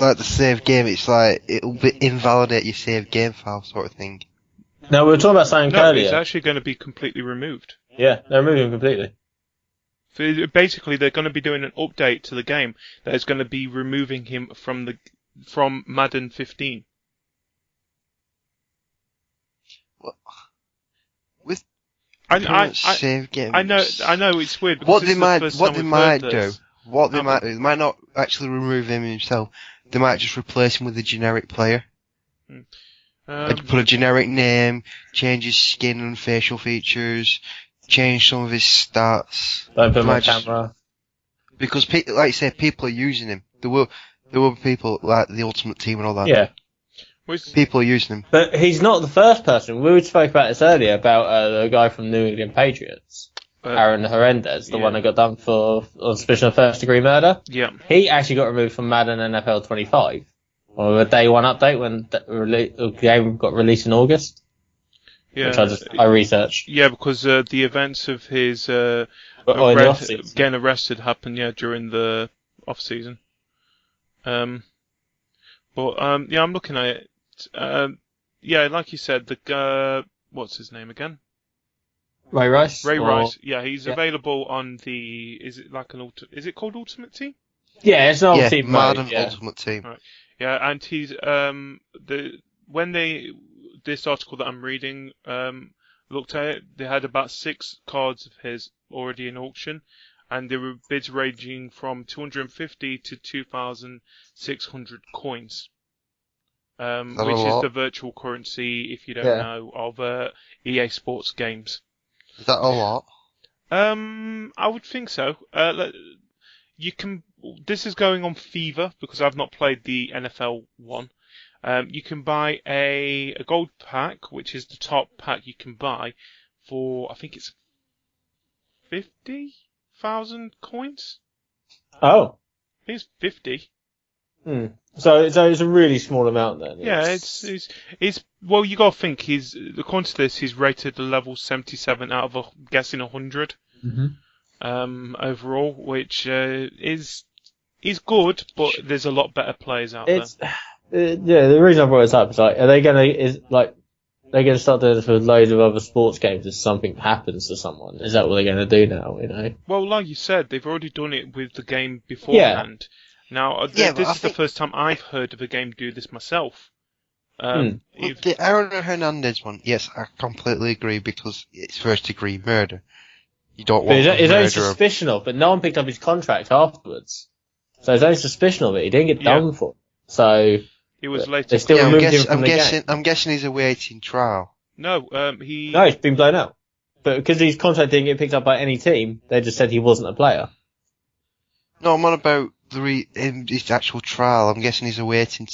like the save game, it's like it'll invalidate your save game file sort of thing. No, we were talking about something No, earlier. it's actually going to be completely removed. Yeah, they're removing him completely. So basically, they're going to be doing an update to the game that is going to be removing him from Madden 15. With save games. I know it's weird. Because What this they is the first time we've heard this. they might not actually remove him himself. They might just replace him with a generic player. Put a generic name, change his skin and facial features, change some of his stats. Don't put my camera. Because, like you say, people are using him. There were people like the Ultimate Team and all that. Yeah. People are using him. But he's not the first person. We spoke about this earlier about the guy from New England Patriots, Aaron Hernandez, the one that got done on suspicion of first-degree murder. Yeah. He actually got removed from Madden NFL 25 on a day one update when the game got released in August. Yeah. Which I researched. Yeah, because the events of his the off-season. getting arrested happened during the off season. I'm looking at it. Like you said, the what's his name again? Ray Rice. Rice. Yeah, he's available on the. Is it like is it called Ultimate Team? Yeah, it's an Ultimate Team Madden mode, yeah. Ultimate Team. Right. Yeah, and he's this article that I'm reading looked at it, they had about 6 cards of his already in auction, and there were bids ranging from 250 to 2,600 coins. Which is the virtual currency, if you don't know, of EA Sports games. Is that a lot? I would think so. You can. This is going on Fever because I've not played the NFL one. You can buy a gold pack, which is the top pack you can buy for. I think it's 50,000 coins. Oh, I think it's 50. So it's a really small amount then. Yeah, it's well, you gotta think according to this, he's rated a level 77 out of I'm guessing 100. Overall, which is good, but there's a lot better players out there. The reason I brought this up is are they gonna start doing this with loads of other sports games if something happens to someone? Is that what they're gonna do now? Well, like you said, they've already done it with the game beforehand. Now, this is the first time I've heard of a game do this myself. The Aaron Hernandez one, yes, I completely agree because it's first-degree murder. You don't want to It's only suspicion of, but no one picked up his contract afterwards. So it's only suspicion of it. He didn't get done for. So he was later. They still removed him from the game. I'm guessing he's awaiting trial. No, No, he's been blown out. But because his contract didn't get picked up by any team, they just said he wasn't a player. No, I'm on about his actual trial. I'm guessing he's awaiting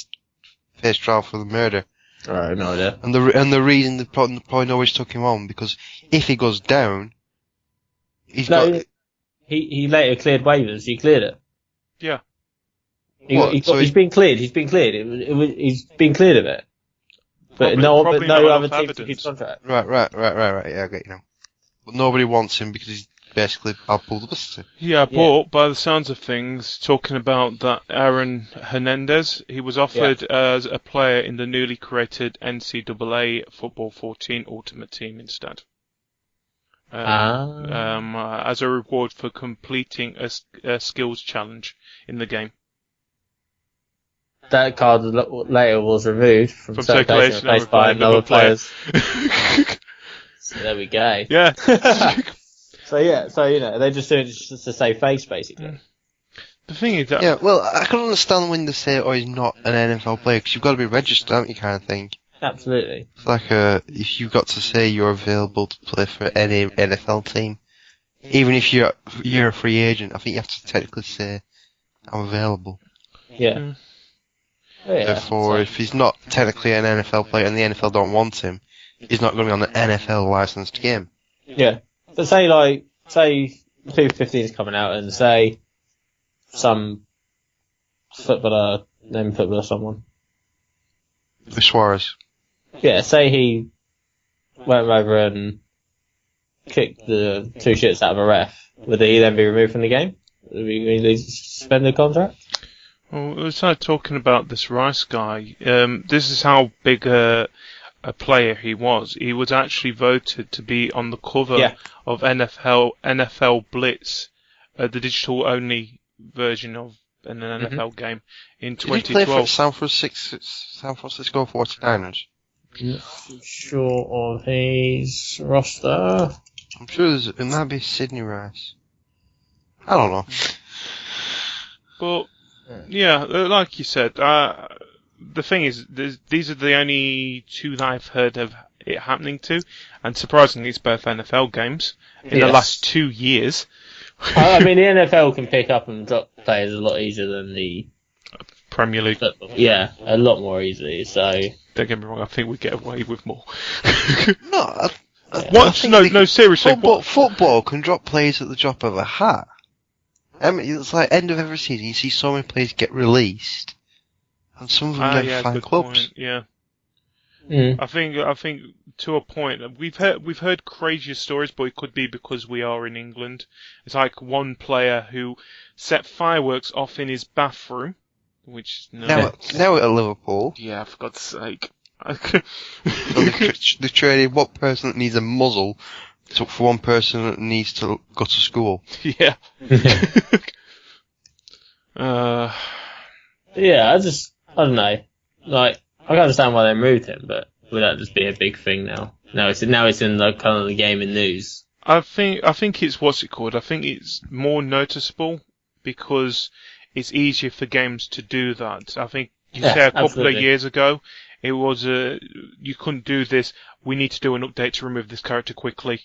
face trial for the murder. Alright, no idea. And the reason they probably always took him on because if he goes down, he later cleared waivers. He cleared it. Yeah. He's been cleared. He's been cleared. He's been cleared of it. But no other team took his contract. Right. Yeah, I get you now. But nobody wants him because he's basically bad publicity. Yeah, but by the sounds of things, talking about that Aaron Hernandez, he was offered as a player in the newly created NCAA Football 14 Ultimate Team instead. As a reward for completing a skills challenge in the game. That card later was removed from circulation and replaced by another players. So there we go. Yeah. So they're just doing it just to save face, basically. The thing is that... Yeah, well, I can understand when they say, he's not an NFL player, because you've got to be registered, haven't you, kind of thing. Absolutely. It's like, if you've got to say you're available to play for any NFL team, even if you're a free agent, I think you have to technically say, I'm available. Yeah. Therefore, if he's not technically an NFL player and the NFL don't want him, he's not going to be on an NFL licensed game. Yeah. But say FIFA 15 is coming out and say some footballer, someone. Suarez. Yeah, say he went over and kicked the 2 shits out of a ref. Would he then be removed from the game? Would he suspend the contract? Well, we started talking about this Rice guy. This is how big a player he was. He was actually voted to be on the cover of NFL Blitz, the digital-only version of an NFL game in 2012. Did he play for San Francisco 49ers? Not sure of his roster. I'm sure it might be Sidney Rice. I don't know. But, yeah, like you said, the thing is, these are the only two that I've heard of it happening to, and surprisingly, it's both NFL games in the last 2 years. I mean, the NFL can pick up and drop players a lot easier than the Premier League. Yeah, a lot more easily, so... Don't get me wrong, I think we get away with more. No, seriously. Football can drop players at the drop of a hat. I mean, it's like end of every season, you see so many players get released, and some of them never find clubs. Point, yeah. Mm. I think to a point we've heard crazier stories, but it could be because we are in England. It's like one player who set fireworks off in his bathroom, which now at Liverpool. Yeah, for God's sake. So they traded one person that needs a muzzle for one person that needs to go to school. Yeah. Yeah, I don't know. Like, I can understand why they moved him, but would that just be a big thing now? Now it's in the kind of the gaming news. I think it's what's it called? I think it's more noticeable because it's easier for games to do that. I think you say a couple of years ago, it was you couldn't do this. We need to do an update to remove this character quickly.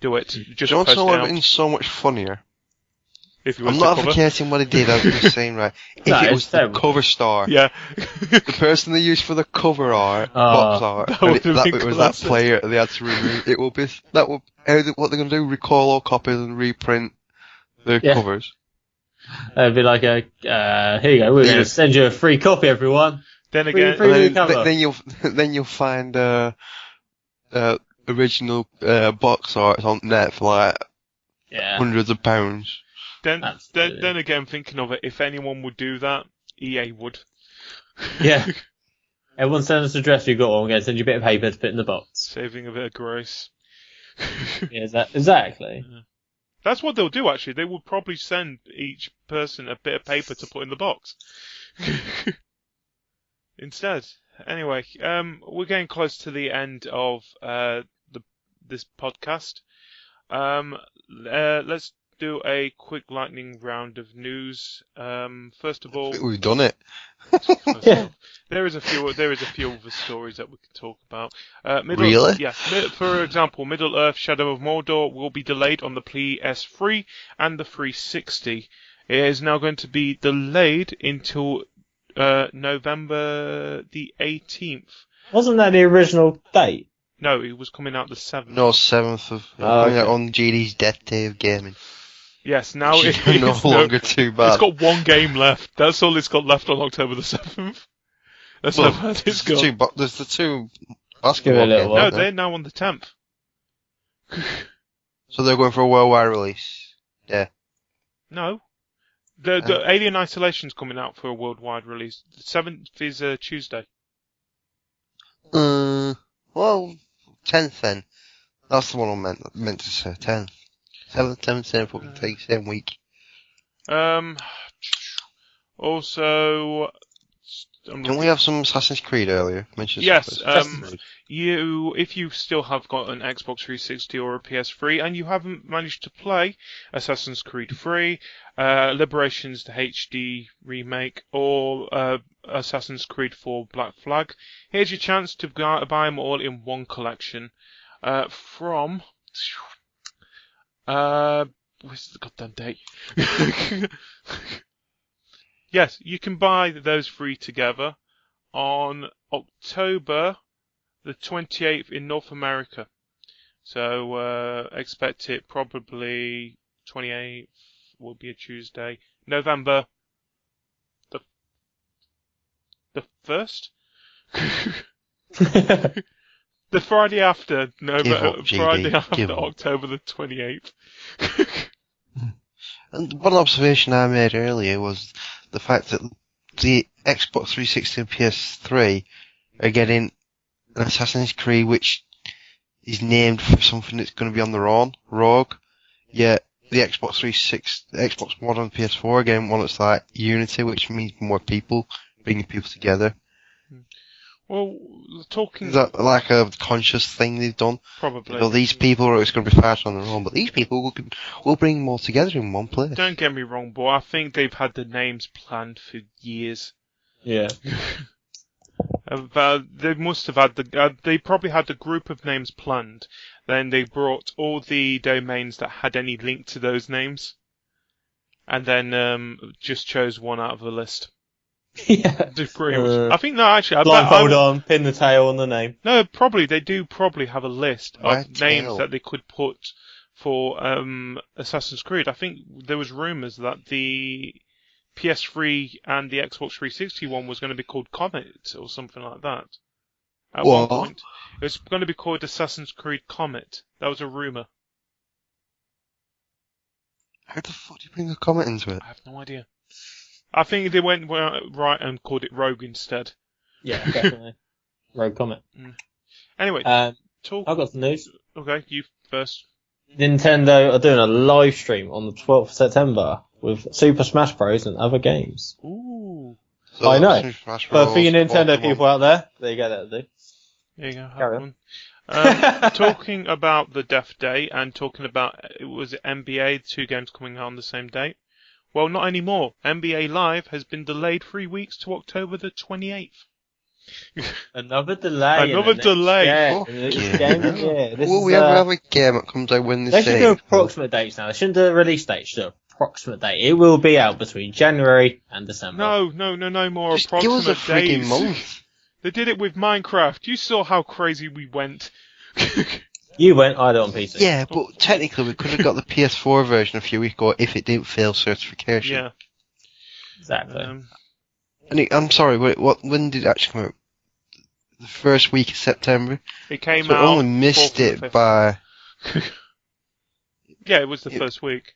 Do it. Just Don't post know it what out. it's so much funnier. If you I'm not advocating what he did, I'm just saying, right, if it was the cover star, yeah. the person they used for the cover art, box art, that was that player they had to remove, what they're going to do, recall all copies and reprint the covers. It'd be like here you go, we're going to send you a free copy, everyone. Then again, then you'll find original box art on net for like hundreds of pounds. Then again, thinking of it, if anyone would do that, EA would. Yeah. Everyone send us an address you've got one, we're going to send you a bit of paper to put in the box. Saving a bit of grace. Yeah, exactly. Yeah. That's what they'll do, actually. They will probably send each person a bit of paper to put in the box. Instead. Anyway, we're getting close to the end of this podcast. Let's do a quick lightning round of news. First of all, we've done it. There is a few other stories that we can talk about. Really? Yeah. For example, Middle-earth: Shadow of Mordor will be delayed on the PS3 and the 360. It is now going to be delayed until November the 18th. Wasn't that the original date? No, it was coming out the 7th. No, 7th of on GD's Death Day of Gaming. Yes, now it's no longer too bad. It's got one game left. That's all it's got left on October the 7th. That's how bad it's got. There's the two basketball games. No, they're now on the 10th. So they're going for a worldwide release. Yeah. No. The Alien Isolation's coming out for a worldwide release. The 7th is Tuesday. Well, 10th then. That's the one I meant to say. 10th. 7th, 10th, 10th, same week. Also, didn't we have some Assassin's Creed earlier? Yes. If you still have got an Xbox 360 or a PS3 and you haven't managed to play Assassin's Creed 3, Liberations the HD remake, or Assassin's Creed 4 Black Flag, here's your chance to buy them all in one collection. From where's the goddamn date? Yes, you can buy those three together on October the 28th in North America. So expect it probably 28th will be a Tuesday. November the 1st? The Friday after October the 28th. And one observation I made earlier was the fact that the Xbox 360 and PS3 are getting an Assassin's Creed which is named for something that's going to be on their own, Rogue. Yet the Xbox 360, the Xbox One and PS4 are getting one that's like Unity, which means more people, bringing people together. Well, talking... Is that like a conscious thing they've done? Probably. You know, these people are always going to be fighting on their own, but these people will bring them all together in one place. Don't get me wrong, but I think they've had the names planned for years. Yeah. They must have had they probably had a group of names planned. Then they brought all the domains that had any link to those names, and then just chose one out of the list. Yeah. Pretty much. I think no, actually, blindfold on, pin the tail on the name. No, they do probably have a list of names that they could put for Assassin's Creed. I think there was rumours that the PS3 and the Xbox 360 one was going to be called Comet or something like that. At one point, it was going to be called Assassin's Creed Comet. That was a rumour. How the fuck do you bring a Comet into it? I have no idea. I think they went right and called it Rogue instead. Yeah, definitely. Rogue Comet. Anyway, I've got some news. Okay, you first. Nintendo are doing a live stream on the 12th of September with Super Smash Bros. And other games. Ooh. So I know. Bros, But for you Nintendo people out there you go, that'll do. There you go. Carry on. Talking about the Death Day and talking about, was it NBA, 2 games coming out on the same date? Well, not anymore. NBA Live has been delayed 3 weeks to October the 28th. Another delay. Another delay. Will we ever have a game that comes out when they should do approximate dates now. They shouldn't do a release date. They should do approximate date. It will be out between January and December. No more Just approximate give us a days. freaking month. They did it with Minecraft. You saw how crazy we went. You went either on PC. Yeah, but technically we could have got the PS4 version a few weeks ago if it didn't fail certification. Yeah. Exactly. And I'm sorry, when did it actually come out? The first week of September? It came so out. I only missed it by... Yeah, it was the first week.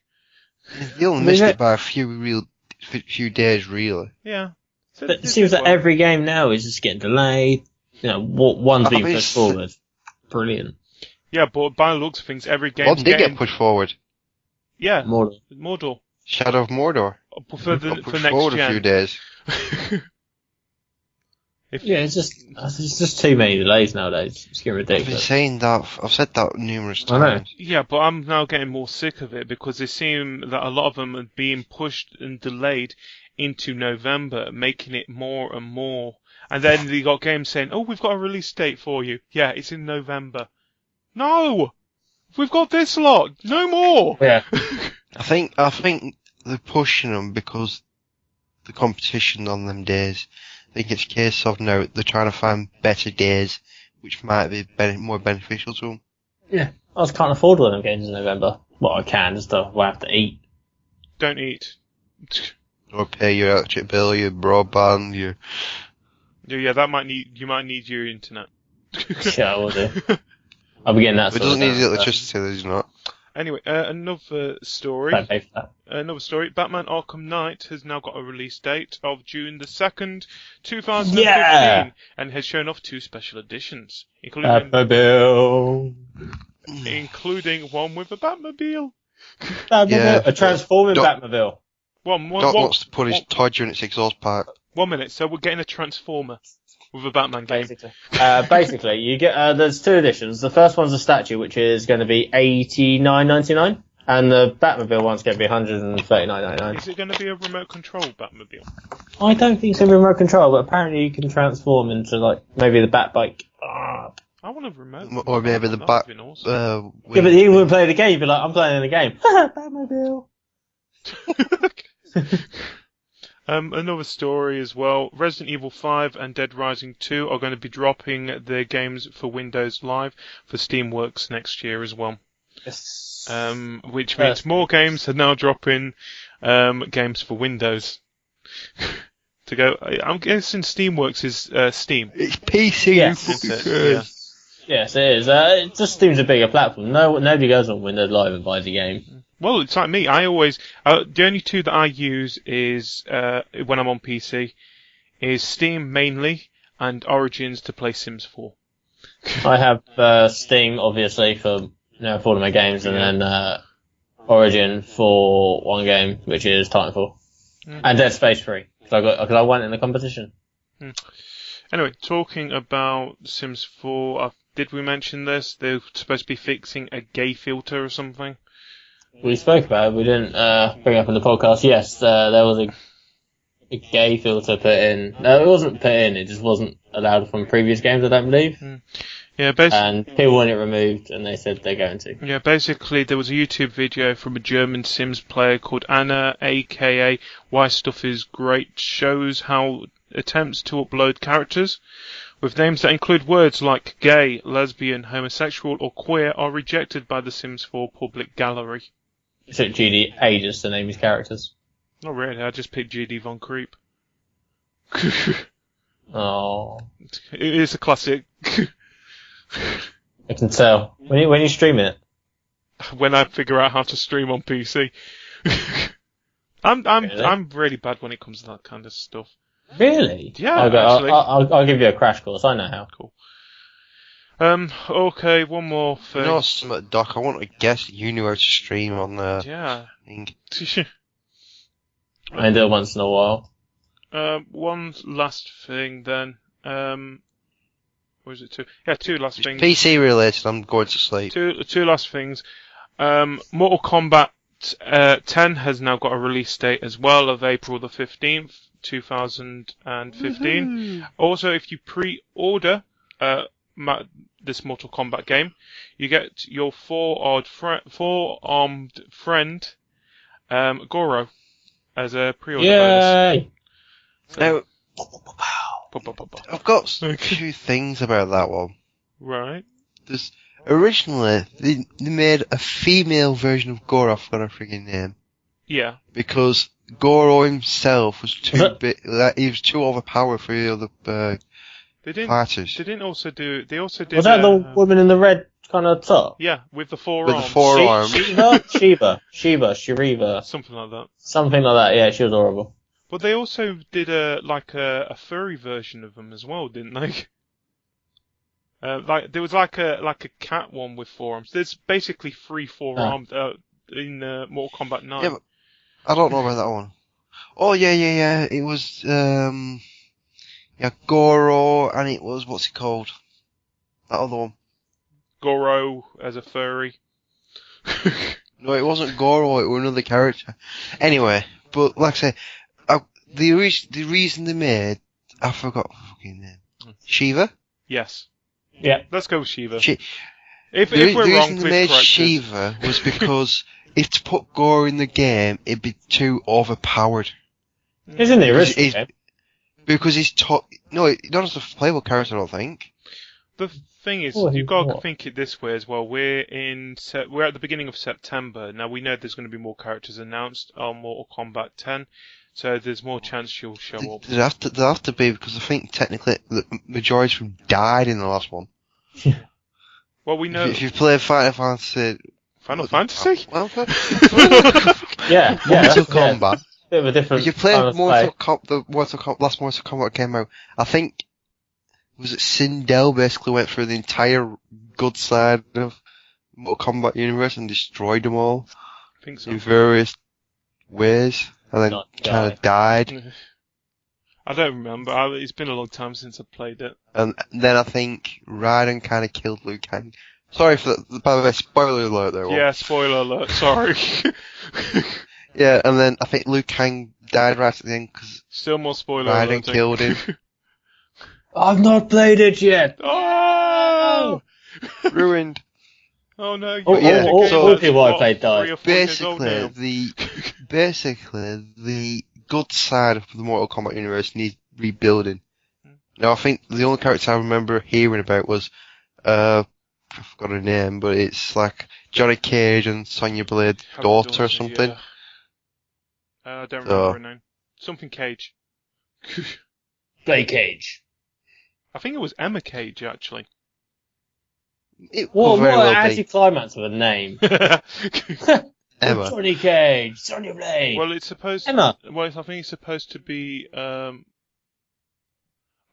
You only missed it by a few days, really. Yeah. So but it seems that every game now is just getting delayed. You know, one's being pushed forward. Brilliant. Yeah, but by the looks of things, every game. One did get pushed forward. Yeah. Mordor. Shadow of Mordor. For next forward gen. A few days. Yeah, it's just too many delays nowadays. It's getting ridiculous. I've been saying that. I've said that numerous times. I know. Yeah, but I'm now getting more sick of it because they seem that a lot of them are being pushed and delayed into November, making it more and more. And then they got games saying, "Oh, we've got a release date for you." Yeah, it's in November. No, we've got this lot. No more. Yeah. I think they're pushing them because the competition on them days. I think it's a case of now they're trying to find better days, which might be more beneficial to them. Yeah, I just can't afford one of them games in November. Well, I can, just I have to eat. Don't eat. Or pay your electric bill, your broadband, your... Yeah, you might need your internet. Yeah, I will do. I'll be getting that. It doesn't need the electricity, does not. Anyway, another story. Don't pay for that. Another story. Batman Arkham Knight has now got a release date of June the 2nd, 2015, and has shown off 2 special editions, including one with a Batmobile. A transforming Batmobile. Doc wants to put his Dodger in its exhaust pipe. 1 minute, so we're getting a Transformer with a Batman game. Basically, you get there's 2 editions. The first one's a statue, which is going to be $89.99, and the Batmobile one's going to be $139.99. Is it going to be a remote control Batmobile? I don't think it's going to be remote control, but apparently you can transform into maybe the Batbike. I want a remote. Or maybe the Bat. Awesome. Yeah, but you wouldn't play the game. You'd be like, I'm playing the game. Batmobile. Another story as well. Resident Evil 5 and Dead Rising 2 are going to be dropping their games for Windows Live for Steamworks next year as well. Yes. Which means more games are now dropping games for Windows. To go, I'm guessing Steamworks is Steam. It's PC. Yes, it is. It just Steam's a bigger platform. Nobody goes on Windows Live and buys a game. Well, it's like me. I always the only 2 that I use is when I'm on PC is Steam mainly, and Origins to play Sims 4. I have Steam, obviously, for for all of my games, and then Origin for one game, which is Titanfall. And Dead Space 3, because I won in the competition. Anyway, talking about Sims 4, did we mention this? They're supposed to be fixing a gay filter or something? We spoke about it, we didn't bring it up in the podcast. Yes, there was a gay filter put in. No, it wasn't put in, it just wasn't allowed from previous games, I don't believe. Yeah, basically, and people want it removed, and they said they're going to. Yeah, basically, there was a YouTube video from a German Sims player called Anna, aka Why Stuff Is Great, shows how attempts to upload characters with names that include words like gay, lesbian, homosexual, or queer are rejected by the Sims 4 public gallery. It took GD ages to name his characters. Not really, I just picked GD Von Creep. Oh. It is a classic. I can tell. When you stream it? When I figure out how to stream on PC. I'm really bad when it comes to that kind of stuff. Really? Yeah, actually. I'll give you a crash course. I know how. Cool. Okay, one more thing. You know something, Doc? I want to guess you knew how to stream on the thing. I do it once in a while. One last thing then. Or is it two? Yeah, two last things. PC related, I'm going to sleep. Two last things. Mortal Kombat 10 has now got a release date as well of April the 15th, 2015. Woohoo! Also, if you pre-order this Mortal Kombat game, you get your four-armed friend, Goro, as a pre-order bonus. Now, I've got a few things about that one. Right. Originally, they made a female version of Goro, I forgot her friggin' name. Yeah. Because Goro himself was too big, he was too overpowered for the other fighters. They also did. Was that the woman in the red kind of top? Yeah, with the forearms. With the forearms. Shiriva. Something like that. Something like that, yeah, she was horrible. But they also did a furry version of them as well, didn't they? There was like a cat one with forearms. There's basically 3 forearmed in Mortal Kombat 9. Yeah, but I don't know about that one. Oh yeah. It was Goro, and it was what's it called? That other one. Goro as a furry. No, it wasn't Goro. It was another character. Anyway, but like I say, the reason they made, I forgot the fucking name. Shiva? Yes. Yeah. Let's go with Shiva. If we're wrong, the reason they made correct Shiva was because if to put Goro in the game, it'd be too overpowered. Isn't the original game? Because he's no, he doesn't have a playable character, I don't think. The thing is, you've got to think it this way as well. We're at the beginning of September. Now we know there's going to be more characters announced on Mortal Kombat 10. So there's more chance she'll show up. There have to be, because I think technically the majority of them died in the last one. Well, we know. If you play Final Fantasy? Well, yeah. Mortal Kombat. Bit of a different. If you play last Mortal Kombat came out, I think, was it Sindel basically went through the entire good side of Mortal Kombat universe and destroyed them all. I think so. In various ways. And then kind of died. I don't remember. It's been a long time since I played it. And then I think Raiden kind of killed Liu Kang. Sorry for that. By the way, spoiler alert there. Yeah, spoiler alert. Sorry. Yeah, and then I think Liu Kang died right at the end because still more spoiler Raiden alert. Killed him. I've not played it yet. Oh! Ruined. Oh no! All people I played died. Basically, the good side of the Mortal Kombat universe needs rebuilding. Now, I think the only character I remember hearing about was, I forgot her name, but it's like Johnny Cage and Sonya Blade's daughter or something. Yeah. I don't remember her name. Something Cage. Play Cage. I think it was Emma Cage, actually. What an anti-climax of a name. Emma. Johnny Cage, Sonya Blade. Well, it's supposed. Emma. Well, I think it's supposed to be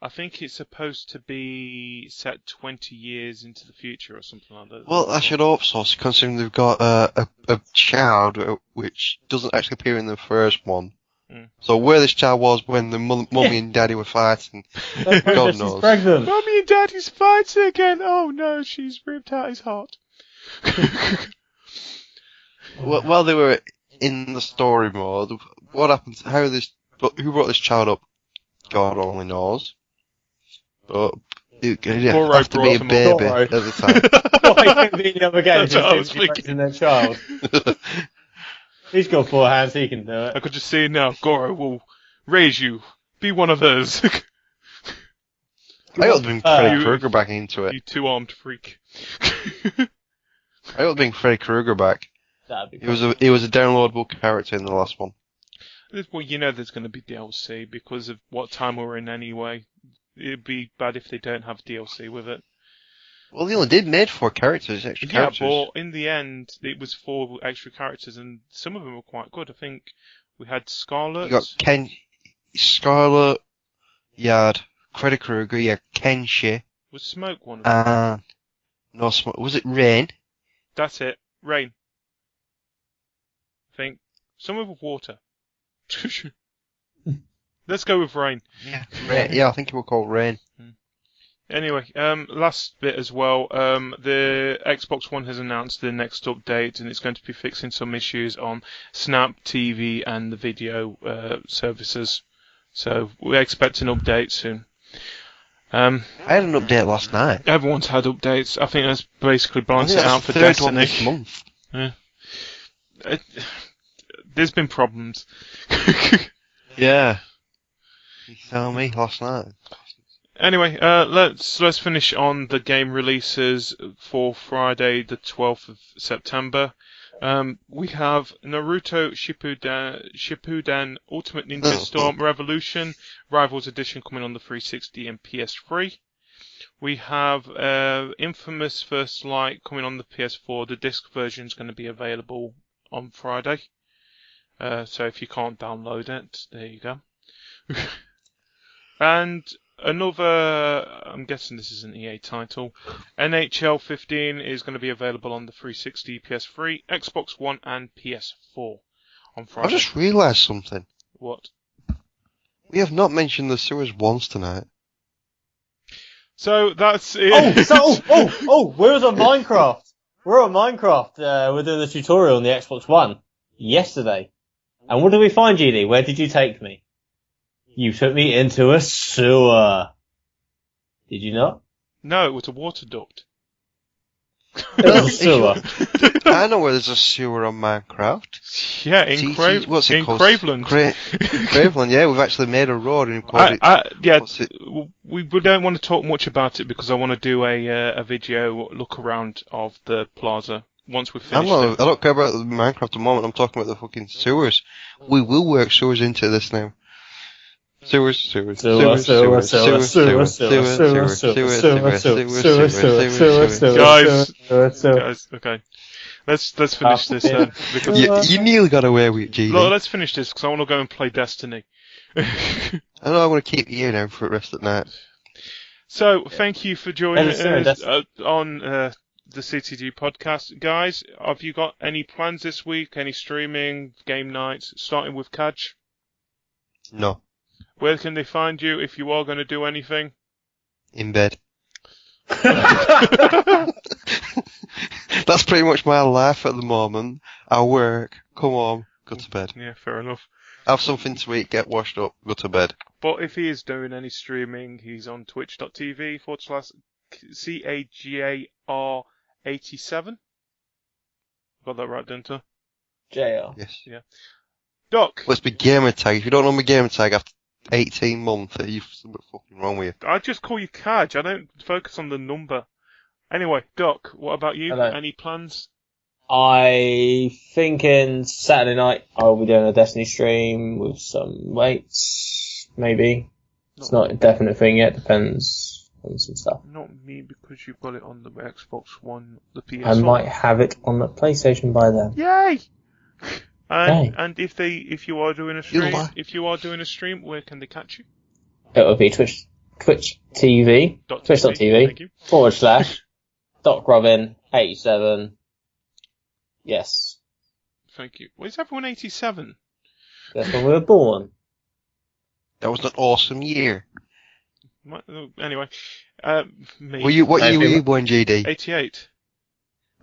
I think it's supposed to be set 20 years into the future or something like that. Well, I should hope so, considering they've got a child which doesn't actually appear in the first one. Mm. So where this child was when the mummy and daddy were fighting, God She's knows. pregnant. Mummy and Daddy's fighting again! Oh no, she's ripped out his heart. While they were in the story mode, what happens? Who brought this child up? God only knows. But it have to be a baby at the time. Why couldn't be in the other game? That's what I was Just thinking. in their child. He's got 4 hands, he can do it. I could just see it now. Goro will raise you. Be one of those. I ought to bring Freddy Krueger back into it. You 2-armed freak. I ought to bring Freddy Krueger back. That'd be He was a downloadable character in the last one. Well, you know there's going to be DLC because of what time we're in anyway. It'd be bad if they don't have DLC with it. Well, they only made 4 characters, extra characters. Yeah, but in the end, it was 4 extra characters, and some of them were quite good. I think we had Scarlet. You got Scarlet, you had Freddy Krueger, you had Kenshi, Was Smoke one of them? and no Smoke. Was it Rain? That's it. Rain. I think. Some with water. Let's go with Rain. Yeah, Rain. Yeah, I think it was called Rain. Anyway, last bit as well. The Xbox One has announced the next update, and it's going to be fixing some issues on Snap TV and the video services. So we expect an update soon. I had an update last night. Everyone's had updates. I think that's basically I balanced think it out that's for the third one Destiny. this month. There's been problems. Yeah. You tell me last night. Anyway, let's finish on the game releases for Friday, the 12th of September. We have Naruto Shippuden Ultimate Ninja Storm Revolution Rivals Edition coming on the 360 and PS3. We have Infamous First Light coming on the PS4. The disc version is going to be available on Friday. So if you can't download it, there you go. And another, I'm guessing this is an EA title, NHL 15 is going to be available on the 360, PS3, Xbox One and PS4 on Friday. I just realised something. What? We have not mentioned the sewers once tonight. So that's it. We're on Minecraft. We're on Minecraft. We're doing the tutorial on the Xbox One yesterday. And what did we find, GD? Where did you take me? You took me into a sewer. Did you not? No, it was a water duct. It was a sewer. I know where there's a sewer on Minecraft. Yeah, in What's it called? Craveland. Craveland, yeah, we've actually made a road and called We don't want to talk much about it because I want to do a video look around of the plaza once we've finished it. I don't care about the Minecraft at the moment, I'm talking about the fucking sewers. We will work sewers into this now. Sewers. Guys, okay. Let's finish this then. Because You nearly got away with it, G. let's finish this because I want to go and play Destiny. I know I want to keep you here now for the rest of the night. So, thank you for joining us on the CTG Podcast. Guys, have you got any plans this week? Any streaming, game nights? Starting with Cajr? No. Where can they find you if you are going to do anything? In bed. That's pretty much my life at the moment. I work, come home, go to bed. Yeah, fair enough. Have something to eat, get washed up, go to bed. But if he is doing any streaming, he's on twitch.tv/CAGR87. Got that right, didn't I? JL. Yes. Yeah. Doc. Let's be gamer tag. If you don't know my gamer tag after 18 months, you've something fucking wrong with you. I just call you Cajr. I don't focus on the number. Anyway, Doc, what about you? Hello. Any plans? I think in Saturday night I'll be doing a Destiny stream with some weights, maybe. It's not a definite thing yet, depends on some stuff. Not me, because you've got it on the Xbox One, the PS4. I might have it on the PlayStation by then. Yay! Yay. And if you are doing a stream, where can they catch you? It will be Twitch. Twitch TV, Thank you. twitch.tv /DocRobin87. Yes. Thank you. Why is everyone 87? That's when we were born. That was an awesome year. Anyway, me. What year were you born, GD? 88.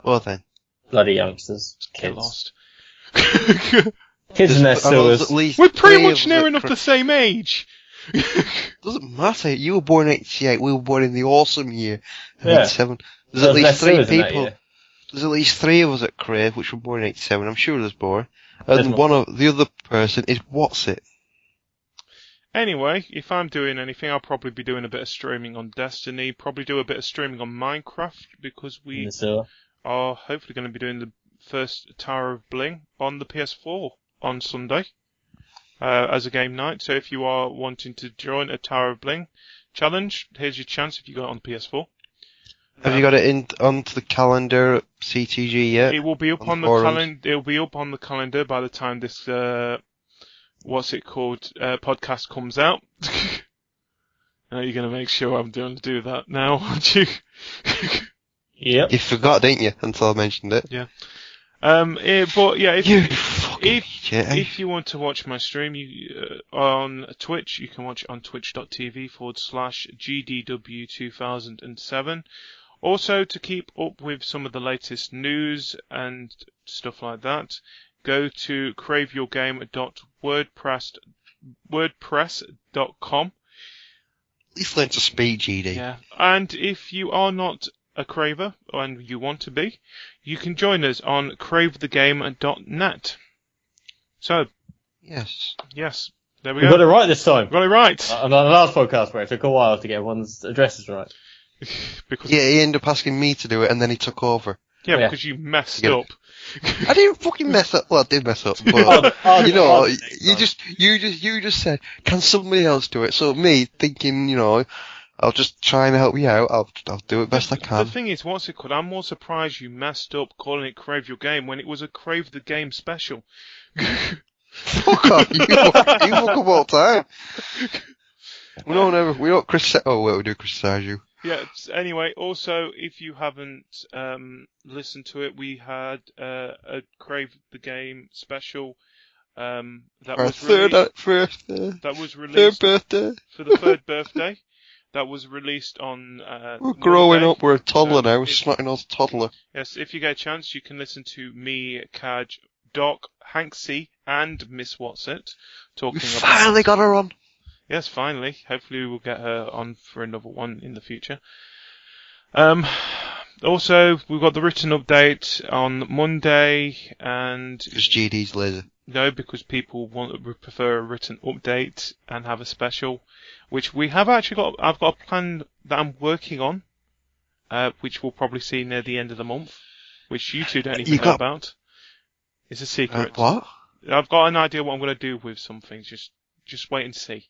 Well then. Bloody youngsters. Get Kids. lost. Kids in their sewers. We're pretty much near enough the same age. Doesn't matter. You were born in 88. We were born in the awesome year of Yeah. 87. There's at least 3 sewers in that people. year. There's at least 3 of us at Crave which were born in 87. I'm sure there's more. There's And more. one of the other person is What's It? Anyway, if I'm doing anything, I'll probably be doing a bit of streaming on Destiny, probably do a bit of streaming on Minecraft, because In we the sewer. are hopefully going to be doing the first Tower of Bling on the PS4 on Sunday as a game night. So if you are wanting to join a Tower of Bling challenge, here's your chance if you got it on PS4. Have you got it onto the calendar at CTG yet? It will be up on the calendar. It will be up on the calendar by the time this podcast comes out. Now you're going to make sure I'm going to do that now, aren't you? Yep. You forgot, didn't you? Until I mentioned it. Yeah. But yeah, if you want to watch my stream on Twitch, you can watch it on twitch.tv /GDW2007. Also, to keep up with some of the latest news and stuff like that, go to craveyourgame.wordpress.com. At least learn to speak, GD. Yeah. And if you are not a Craver, and you want to be, you can join us on cravethegame.net. So, Yes. there we We go. got it right this time. Got it right. On the last podcast where it took a while to get everyone's addresses right. Because Yeah, he ended up asking me to do it, and then he took over. yeah, Yeah. because you messed Yeah. up. I didn't fucking mess up. Well, I did mess up, but you know, you just. just said, can somebody else do it? So me thinking, you know, I'll just try and help you out. I'll do it best I can. The thing is, what's it called? I'm more surprised you messed up calling it Crave Your Game when it was a Crave the Game special. Fuck off! You fuck up all the time. We don't criticize. Oh, wait, we do criticize you. Yeah. Anyway, also, if you haven't listened to it, we had a Crave the Game special that was released third birthday. for the 3rd birthday. That was released on. We're growing Monday. up. We're a toddler now. We're If- smacking out a toddler. Yes, if you get a chance, you can listen to me, Cajr, Doc, Hanksy, and Miss Whatsit talking We about. finally got her on. Yes, finally. Hopefully, we'll get her on for another one in the future. Also, we've got the written update on Monday, and Because GD's lazy. no, because people prefer a written update and have a special, which we have actually got. I've got a plan that I'm working on, which we'll probably see near the end of the month, which you two don't even know about. It's a secret. What? I've got an idea what I'm going to do with some things. Just wait and see.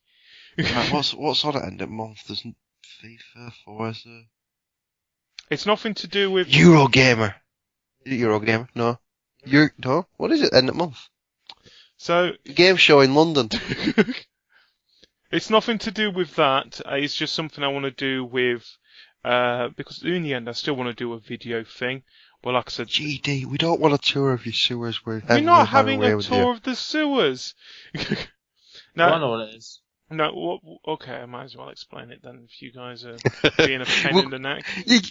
Right, what's on at end of month? There's FIFA, Forza. It's nothing to do with. Eurogamer. Is it Eurogamer? No. No? What is it end of month? So Game show in London. it's nothing to do with that. It's just something I want to do with. Because in the end, I still want to do a video thing. Well, like I said, GD, we don't want a tour of your sewers. We're not having a tour of the sewers. I know what it is. No, okay, I might as well explain it then. If you guys are being a pain in the neck,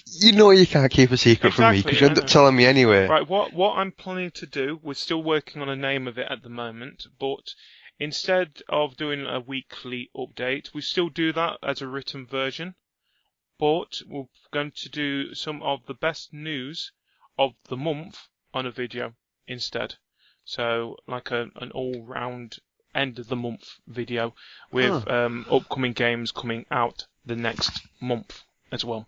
You know you can't keep a secret from me Exactly, because you end I up know. telling me anyway. right? What I'm planning to do, we're still working on a name of it at the moment, but instead of doing a weekly update, we still do that as a written version, but we're going to do some of the best news of the month on a video instead. So like an all-round end of the month video with upcoming games coming out the next month as well.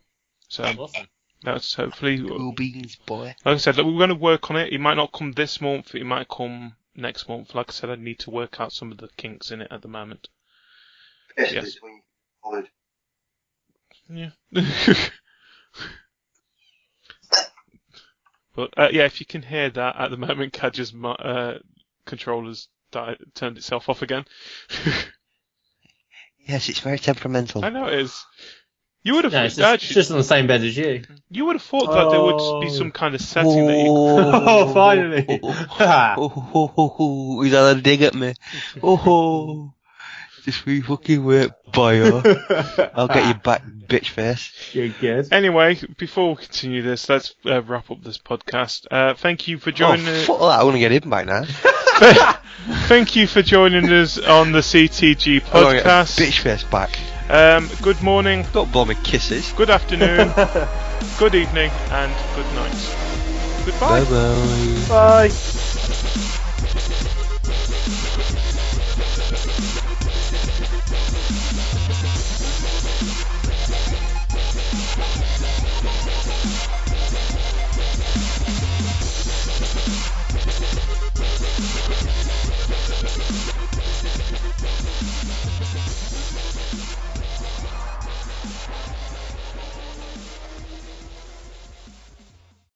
So Awesome. that's hopefully. Cool beans, boy. Like I said, we're going to work on it. It might not come this month. It might come next month. Like I said, I need to work out some of the kinks in it at the moment. Yes. Yeah. But yeah, if you can hear that at the moment, Cajr's controller's turned itself off again. Yes, it's very temperamental. I know it is. You would have No, it's actually, just on the same bed as you. you would have thought that there would be some kind of setting that you. Oh, finally. He's had a dig at me. Oh, just we fucking wait, boyo. I'll get you back, bitch face. You're good. Anyway, before we continue this, let's wrap up this podcast. Thank you for joining. Oh, fuck that! I want to get him back now. Thank you for joining us on the CTG I wanna get Podcast. bitch face back. Good morning, Don't blow me kisses. good afternoon, good evening, and good night. Goodbye. Bye bye. Bye.